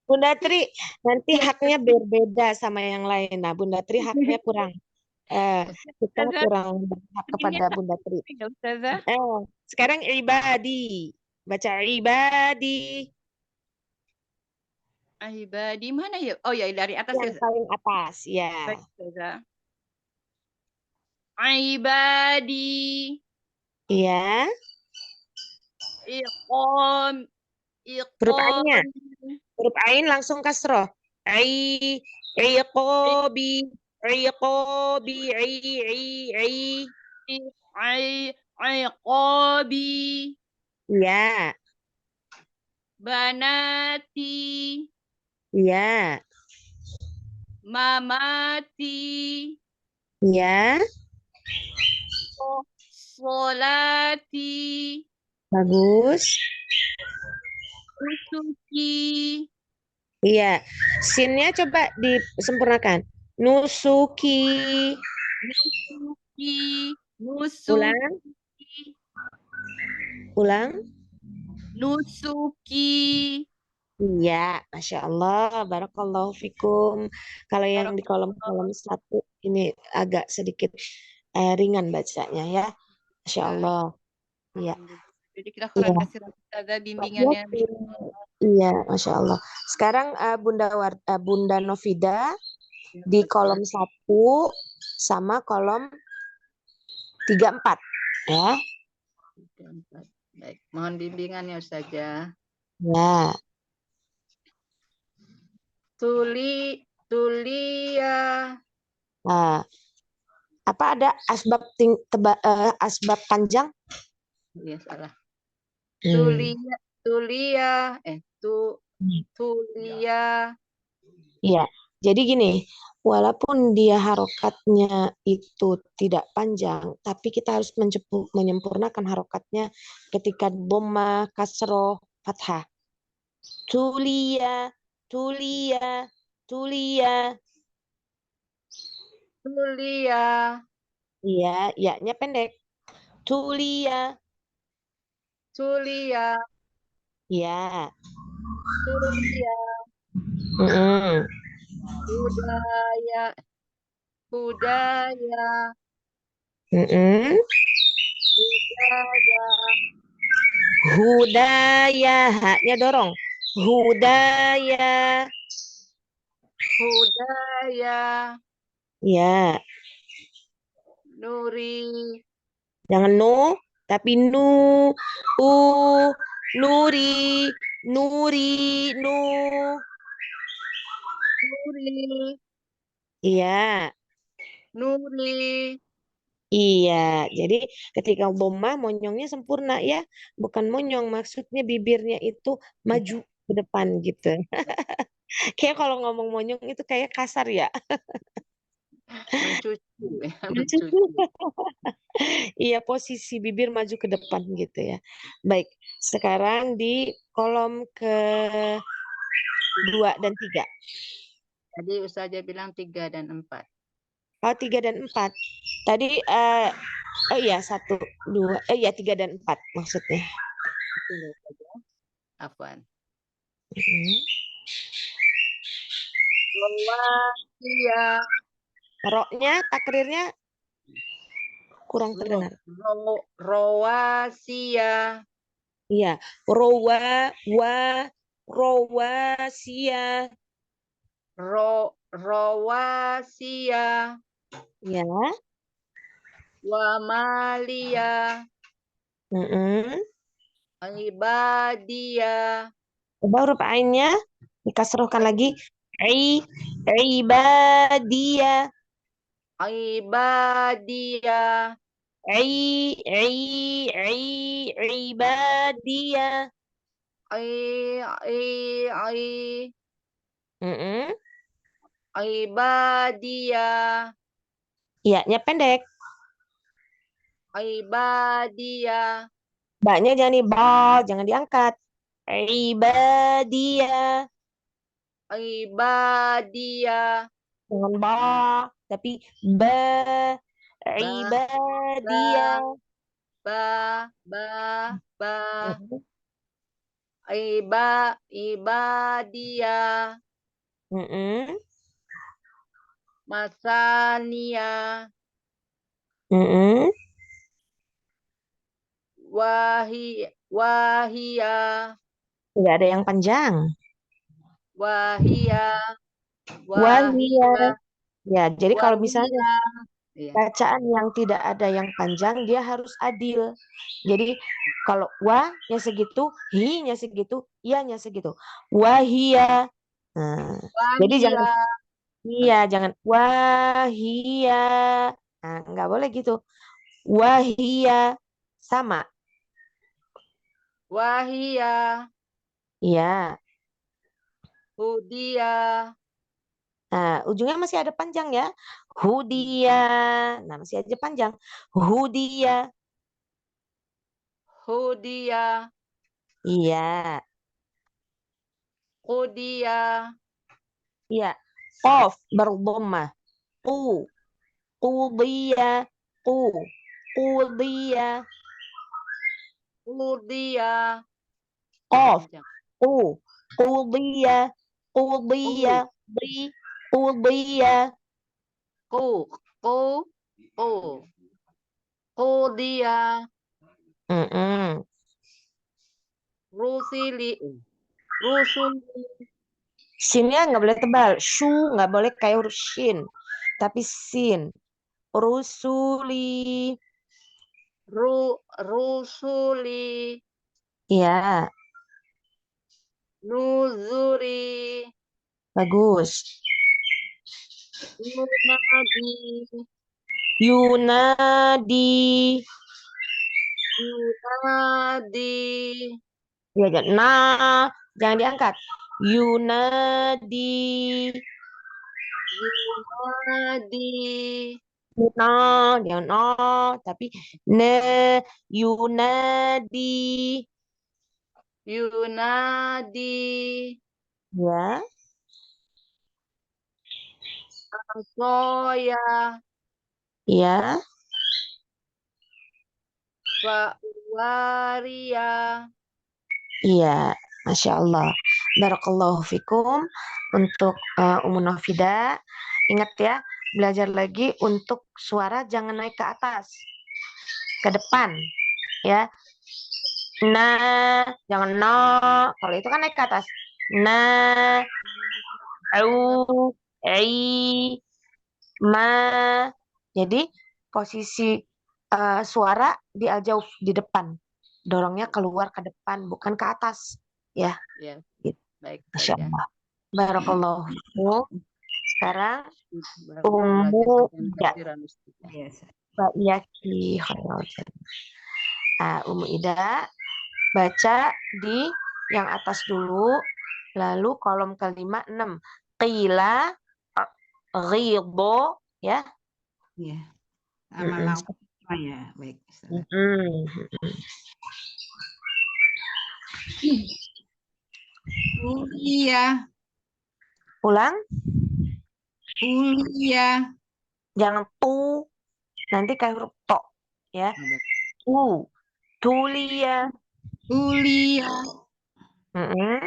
Bunda Tri, nanti haknya berbeda sama yang lain. Nah, Bunda Tri haknya kurang. Kita Ustazah, kurang berhak pentingnya kepada Bunda Tri. ya Ustazah. Sekarang ibadi. Baca ibadi. Ibadi mana ya? Oh ya, dari atas ya. Yang paling atas, ya. Baik, Ustazah. Ibadi. Iya. Iqom. Huruf ainnya. Iqom. Huruf ain langsung kasroh. Iqobi. Iqobi. Iqobi. Iya. Banati. Iya. Mamati. Iya. Solati. Bagus. Nusuki. Iya. Sinnya coba disempurnakan. Nusuki. Ulang. Ulang. Nusuki. Iya, Masya Allah, Barakallahu fikum. Kalau yang di kolom-kolom satu ini agak sedikit ringan bacanya ya, Masya Allah. Iya. Jadi kita kurang kasih Ustazah bimbingannya. Iya, Masya Allah. Sekarang Bunda Novida di kolom 1 sama kolom 34 ya. 34. Baik, mohon bimbingannya Ustazah. Ya. Tulia. Nah, apa ada asbab asbab panjang? Iya, salah. Hmm. Tulia. Iya, jadi gini, walaupun dia harokatnya itu tidak panjang, tapi kita harus menyempurnakan harokatnya ketika dhamma, kasroh, fathah. Tulia, tulia, tulia. Tulia. Iya, ya-nya pendek. Tulia. Tulia. Iya. Tulia. Budaya. Budaya. Hudaya, haknya dorong. Hudaya. Budaya. Ya. Nuri. Jangan no, tapi nu. Nuri. Nuri. Nuri. Iya. Nuri. Iya, jadi ketika bomah monyongnya sempurna ya, bukan monyong, maksudnya bibirnya itu maju ke depan gitu. Kayak kalau ngomong monyong itu kayak kasar ya. Mencucu. Iya, posisi bibir maju ke depan gitu ya. Baik, sekarang di kolom ke-2 dan 3. Tadi Ustazah bilang 3 dan 4. Oh, 3 dan 4. Tadi oh iya 1, 2, iya 3 dan 4 maksudnya. Afwan. Roknya, takrirnya kurang terdengar. Rowasia. Iya, rowasia. Rowasia. Ya. Wamalia. Ibadia. Coba huruf ainnya dikasrohkan lagi. Ibadia. Ibadia. Ibadiyah. ai Mm-mm. ibadiyah Iya-nya pendek. ibadiyah Ba-nya jangan di ba, jangan diangkat. Ibadiyah. ibadiyah Jangan ba, tapi ba. ba ba Ibadiyah. ba ba ba Mm-mm. ibadiyah Mm-mm. masania Mm-mm. wahia Tidak ada yang panjang. wahia Wahia. wahia Ya, jadi kalau misalnya wahia ya bacaan yang tidak ada yang panjang, dia harus adil. Jadi kalau wa-nya segitu, hi-nya segitu, iya-nya segitu. Wahia. Nah, jadi jangan wahia iya, jangan wahia. Nah, nggak boleh gitu. Wahia sama. wahia Iya. hudia Nah, ujungnya masih ada panjang ya. Hudia. Nah, masih aja panjang. Hudia. hudia Iya. hudia Iya. Qaf berdhammah. Qu. Qudiya. Qu. Qudiya. hudia Qaf. panjang Qu. Qudiya. Qudiya. Di. Qudiya. ku ku ku hudia Mm-mm. rusili rusuli Sinnya nggak boleh tebal. Shu nggak boleh kayak huruf shin. Tapi sin. Rusuli. rusuli Iya, nuzuri bagus. yunadi Yunadi. yunadi Ya, nah, jangan diangkat. Yunadi. yunadi No, jangan no, tapi ne. Yunadi. yunadi Ya, soya ya, waria iya. Masya Allah. Barakallahu fikum untuk Ummu Nafida. Ingat ya, belajar lagi untuk suara jangan naik ke atas, ke depan, ya. Nah, jangan no. Kalau itu kan naik ke atas. Nah, au, ai, ma. Jadi posisi suara di aljawf di depan. Dorongnya keluar ke depan, bukan ke atas. Ya, ya gitu. baik Masya ya Allah. Barakallahu fikum. Sekarang belajar Ummu dengan Ida. kasiran Ustaz. Yes. Iyaki khairal jannah. Nah, Ummu Ida baca di yang atas dulu, lalu kolom kelima 6. Qila, ghidho, ya. Ya. Sama Mm-mm. lawan ya. Baik. Mm-mm. Kuliah. Ulang, Kuliah. jangan tu, nanti kayak huruf to, ya. Tulia. Kuliah. Mm-mm.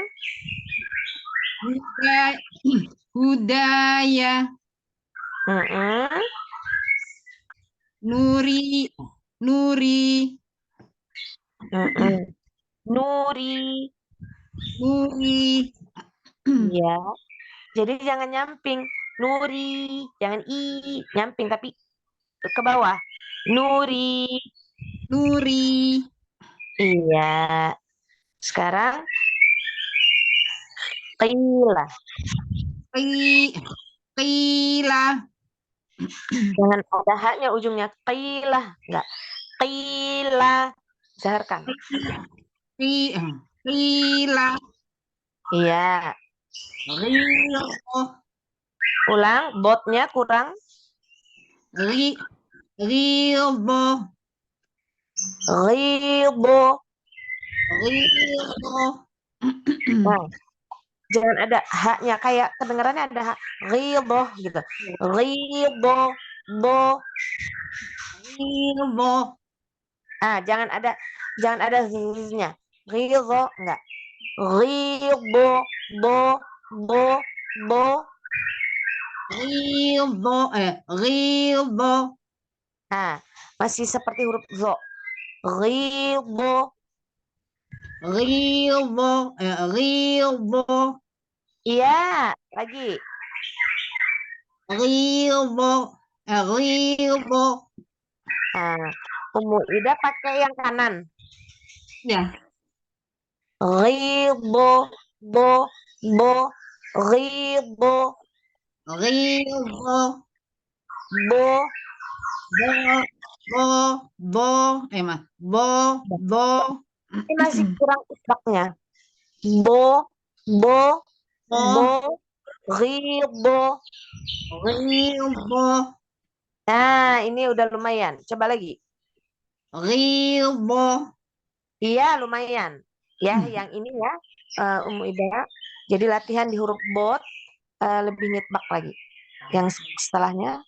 Budaya. Mm-mm. Nuri. Nuri. Mm-mm. Nuri, Nuri. ya. Jadi jangan nyamping. Nuri, jangan i, nyamping tapi ke bawah. Nuri, Nuri. iya. Sekarang qila. Qila. Jangan ada haknya ujungnya qilah, enggak. Qila. Zaharkan. Qila. Iya. Ghilbo. Ulang, botnya kurang. Ghilbo. Ghilbo. Ghilbo. Nah, jangan ada haknya, kayak kedengarannya ada hak. Ghilbo gitu. Ghilbo. Bo. Ghilbo. Jangan ada z-nya. Ghilbo enggak. Ghilbo. Bo. Bo. Bo. Ghilbo. Ghilbo. Masih seperti huruf zo. Ghilbo. Ghilbo. Ghilbo. Iya, lagi. Ghilbo. Ghilbo. Ummu Ida pakai yang kanan. Ya. Ghilbo. Bo. Bo. Ghilbo. Ghilbo. Bo. Bo. Bo. Ini masih kurang isbaknya. Bo. Bo. Bo. Ghilbo. Ghilbo. Nah, ini udah lumayan. Coba lagi. Ghilbo. Iya, lumayan. Ya, yang ini ya, Ummu Ida. Jadi latihan di huruf bot lebih nitbak lagi. Yang setelahnya.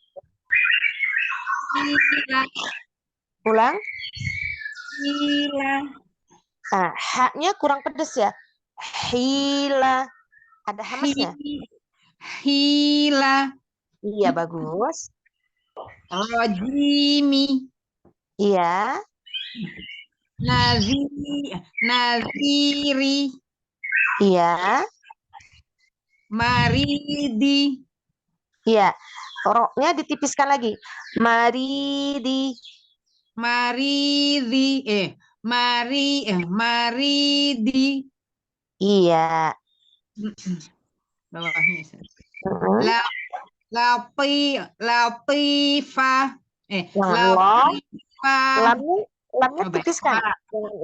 Ulang. Hila. Haknya kurang pedes ya. Hila. Ada hamasnya. Hila. Iya, bagus. Rajimi. Iya. Naziri. Iya. Maridi. Iya. Roknya ditipiskan lagi. Maridi. Maridi. Maridi. Iya. Bawahnya. Latifa. Latifa. Lamnya tipiskan.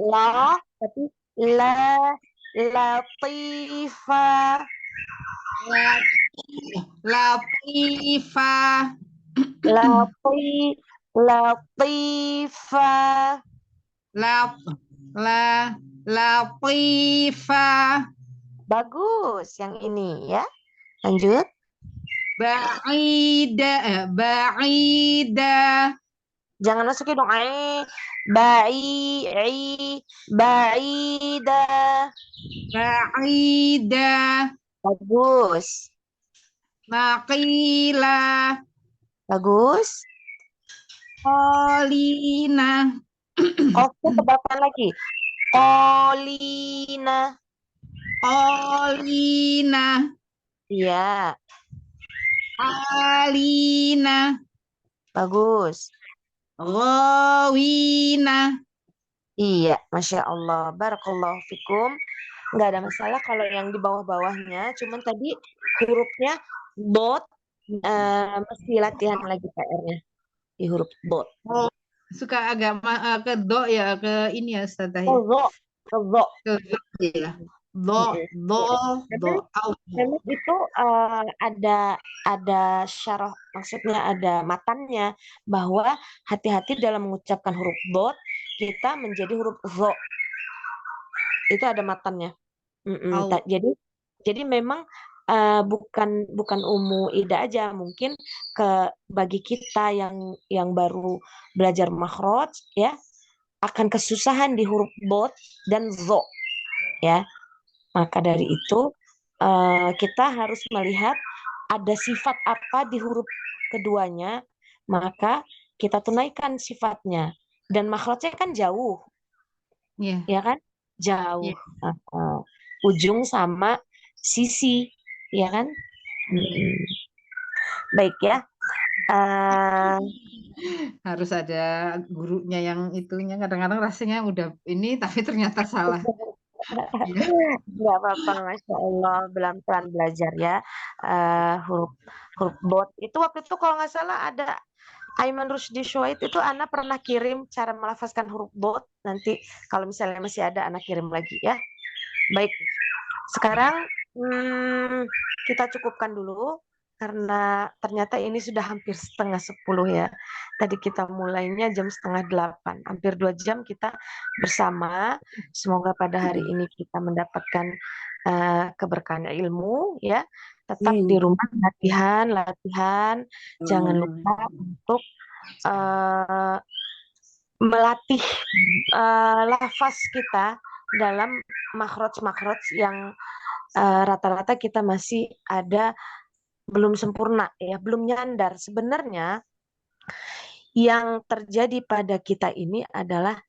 La, tapi la. Latifa. Latifa. Latifa. Latifa. Bagus yang ini ya. Lanjut. Ba'ida. Ba'ida. Jangan masukin dong. Ba'ida. Ba'ida. Bagus. Maqila. Bagus. Qalina. Oke, tebakan lagi. Qalina. Qalina. Iya. Alina. Bagus. Ghawina. Iya, Masya Allah. Barakallahu fikum. Nggak ada masalah kalau yang di bawah-bawahnya. Cuman tadi hurufnya dot. Mesti latihan lagi PR-nya. Di huruf dot. Suka agak ke do ya, ke ini ya Ustaz Tahir. Ke zo. Ya. Do. Memang itu ada syarah, maksudnya ada matannya bahwa hati-hati dalam mengucapkan huruf dot kita menjadi huruf zo. Itu ada matannya. Jadi memang bukan Ummu Ida aja, mungkin bagi kita yang baru belajar makhraj ya akan kesusahan di huruf dot dan zo ya. Maka dari itu kita harus melihat ada sifat apa di huruf keduanya, maka kita tunaikan sifatnya. Dan makhrajnya kan jauh, ya kan? Jauh. Ujung sama sisi, ya kan? Baik ya. Harus ada gurunya yang itunya. Kadang-kadang rasanya udah ini, tapi ternyata salah. Nggak apa-apa, Masya Allah, pelan-pelan belajar ya. Huruf huruf bot itu waktu itu kalau nggak salah ada Aiman Rusdi Shoaib itu Ana pernah kirim cara melafazkan huruf bot. Nanti kalau misalnya masih ada Ana kirim lagi ya. Baik, sekarang kita cukupkan dulu karena ternyata ini sudah hampir 9:30 ya. Tadi kita mulainya jam 7:30, hampir 2 jam kita bersama. Semoga pada hari ini kita mendapatkan keberkahan ilmu ya. Tetap di rumah latihan, jangan lupa untuk melatih lafaz kita dalam makhraj yang rata-rata kita masih ada belum sempurna ya, belum nyandar. Sebenarnya yang terjadi pada kita ini adalah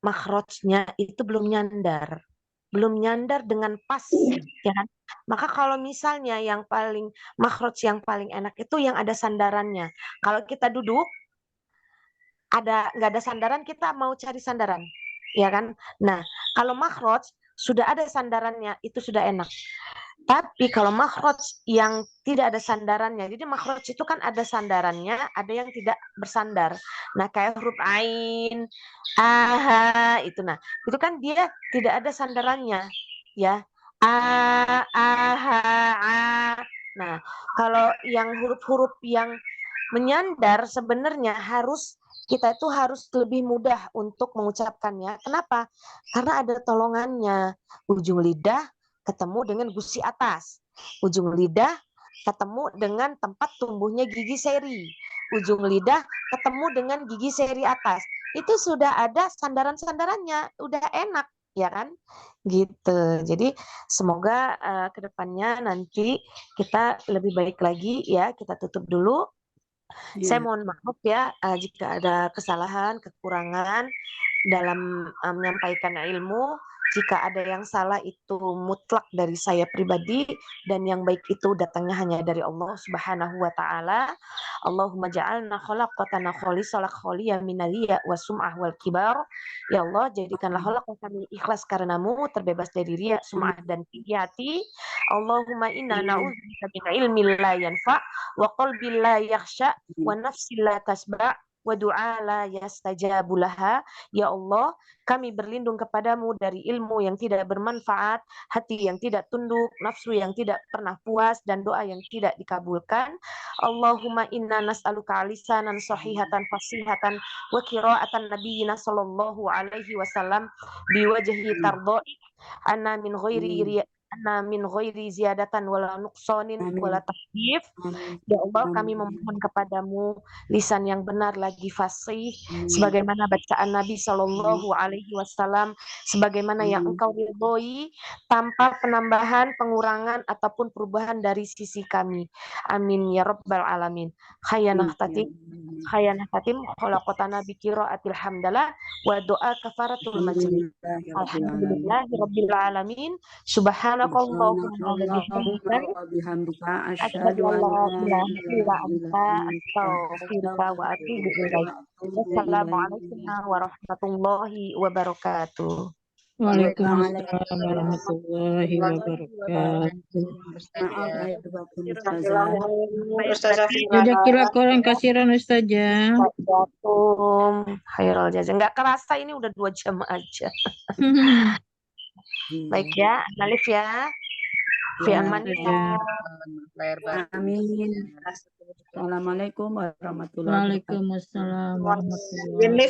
makhrajnya itu belum nyandar dengan pas ya kan? Maka kalau misalnya yang paling makhraj yang paling enak itu yang ada sandarannya. Kalau kita duduk nggak ada sandaran, kita mau cari sandaran ya kan. Nah, kalau makhraj sudah ada sandarannya itu sudah enak. Tapi kalau makhraj yang tidak ada sandarannya, jadi makhraj itu kan ada sandarannya, ada yang tidak bersandar. Nah, kayak huruf ain, aha itu. Nah, itu kan dia tidak ada sandarannya ya. Aha, a. Nah, kalau yang huruf-huruf yang menyandar sebenarnya kita itu harus lebih mudah untuk mengucapkannya. Kenapa? Karena ada tolongannya. Ujung lidah ketemu dengan gusi atas. Ujung lidah ketemu dengan tempat tumbuhnya gigi seri. Ujung lidah ketemu dengan gigi seri atas. Itu sudah ada sandaran-sandarannya, udah enak, ya kan? Gitu. Jadi semoga kedepannya nanti kita lebih baik lagi ya. Kita tutup dulu. Saya mohon maaf ya jika ada kesalahan, kekurangan dalam menyampaikan ilmu. Jika ada yang salah itu mutlak dari saya pribadi dan yang baik itu datangnya hanya dari Allah Subhanahu wa taala. Allahumma ja'alna khalaqatana khalisal khaliya minaliya wa sum'ah wal kibar. Ya Allah, jadikanlah khalaqah kami ikhlas karenamu, terbebas dari riya, sum'ah dan tinggi hati. Allahumma inna na'udzubika min ilmin la yanfa' wa qalbin la yakhsha wa nafsin la tasba' wa du'a la yastajabu laha. Ya Allah, kami berlindung kepadamu dari ilmu yang tidak bermanfaat, hati yang tidak tunduk, nafsu yang tidak pernah puas, dan doa yang tidak dikabulkan. Allahumma inna nas'aluka lisanan sahihatan fasihatan wa qira'atan nabiyyina sallallahu alaihi wasallam biwajhi tardai anna min ghairi ziyadatan wala nuqsanin wala tahdif. Ya Allah, kami memohon kepadamu lisan yang benar lagi fasih sebagaimana bacaan Nabi Shallallahu alaihi wasallam, sebagaimana yang engkau ridhoi, tanpa penambahan, pengurangan ataupun perubahan dari sisi kami. Amin ya rabbal alamin. Khayanah tatim khalaqatana bi qiraatil hamdalah wa doa kafaratul majlis. Alhamdulillahirabbil alamin. Subhanakallahumma wa bihamdika asyhadu an la ilaha illa anta astaghfiruka wa atubu ilaik. Wassalamualaikum warahmatullahi wabarakatuh. Waalaikumsalam warahmatullahi wabarakatuh. Jazakallahu khairan Ustazah. Khairul jazaa. Enggak kerasa ini udah 2 jam aja. Baik ya, Nalif ya. Fi amanillah. Amin. Assalamualaikum warahmatullahi wabarakatuh. Waalaikumsalam warahmatullahi wabarakatuh.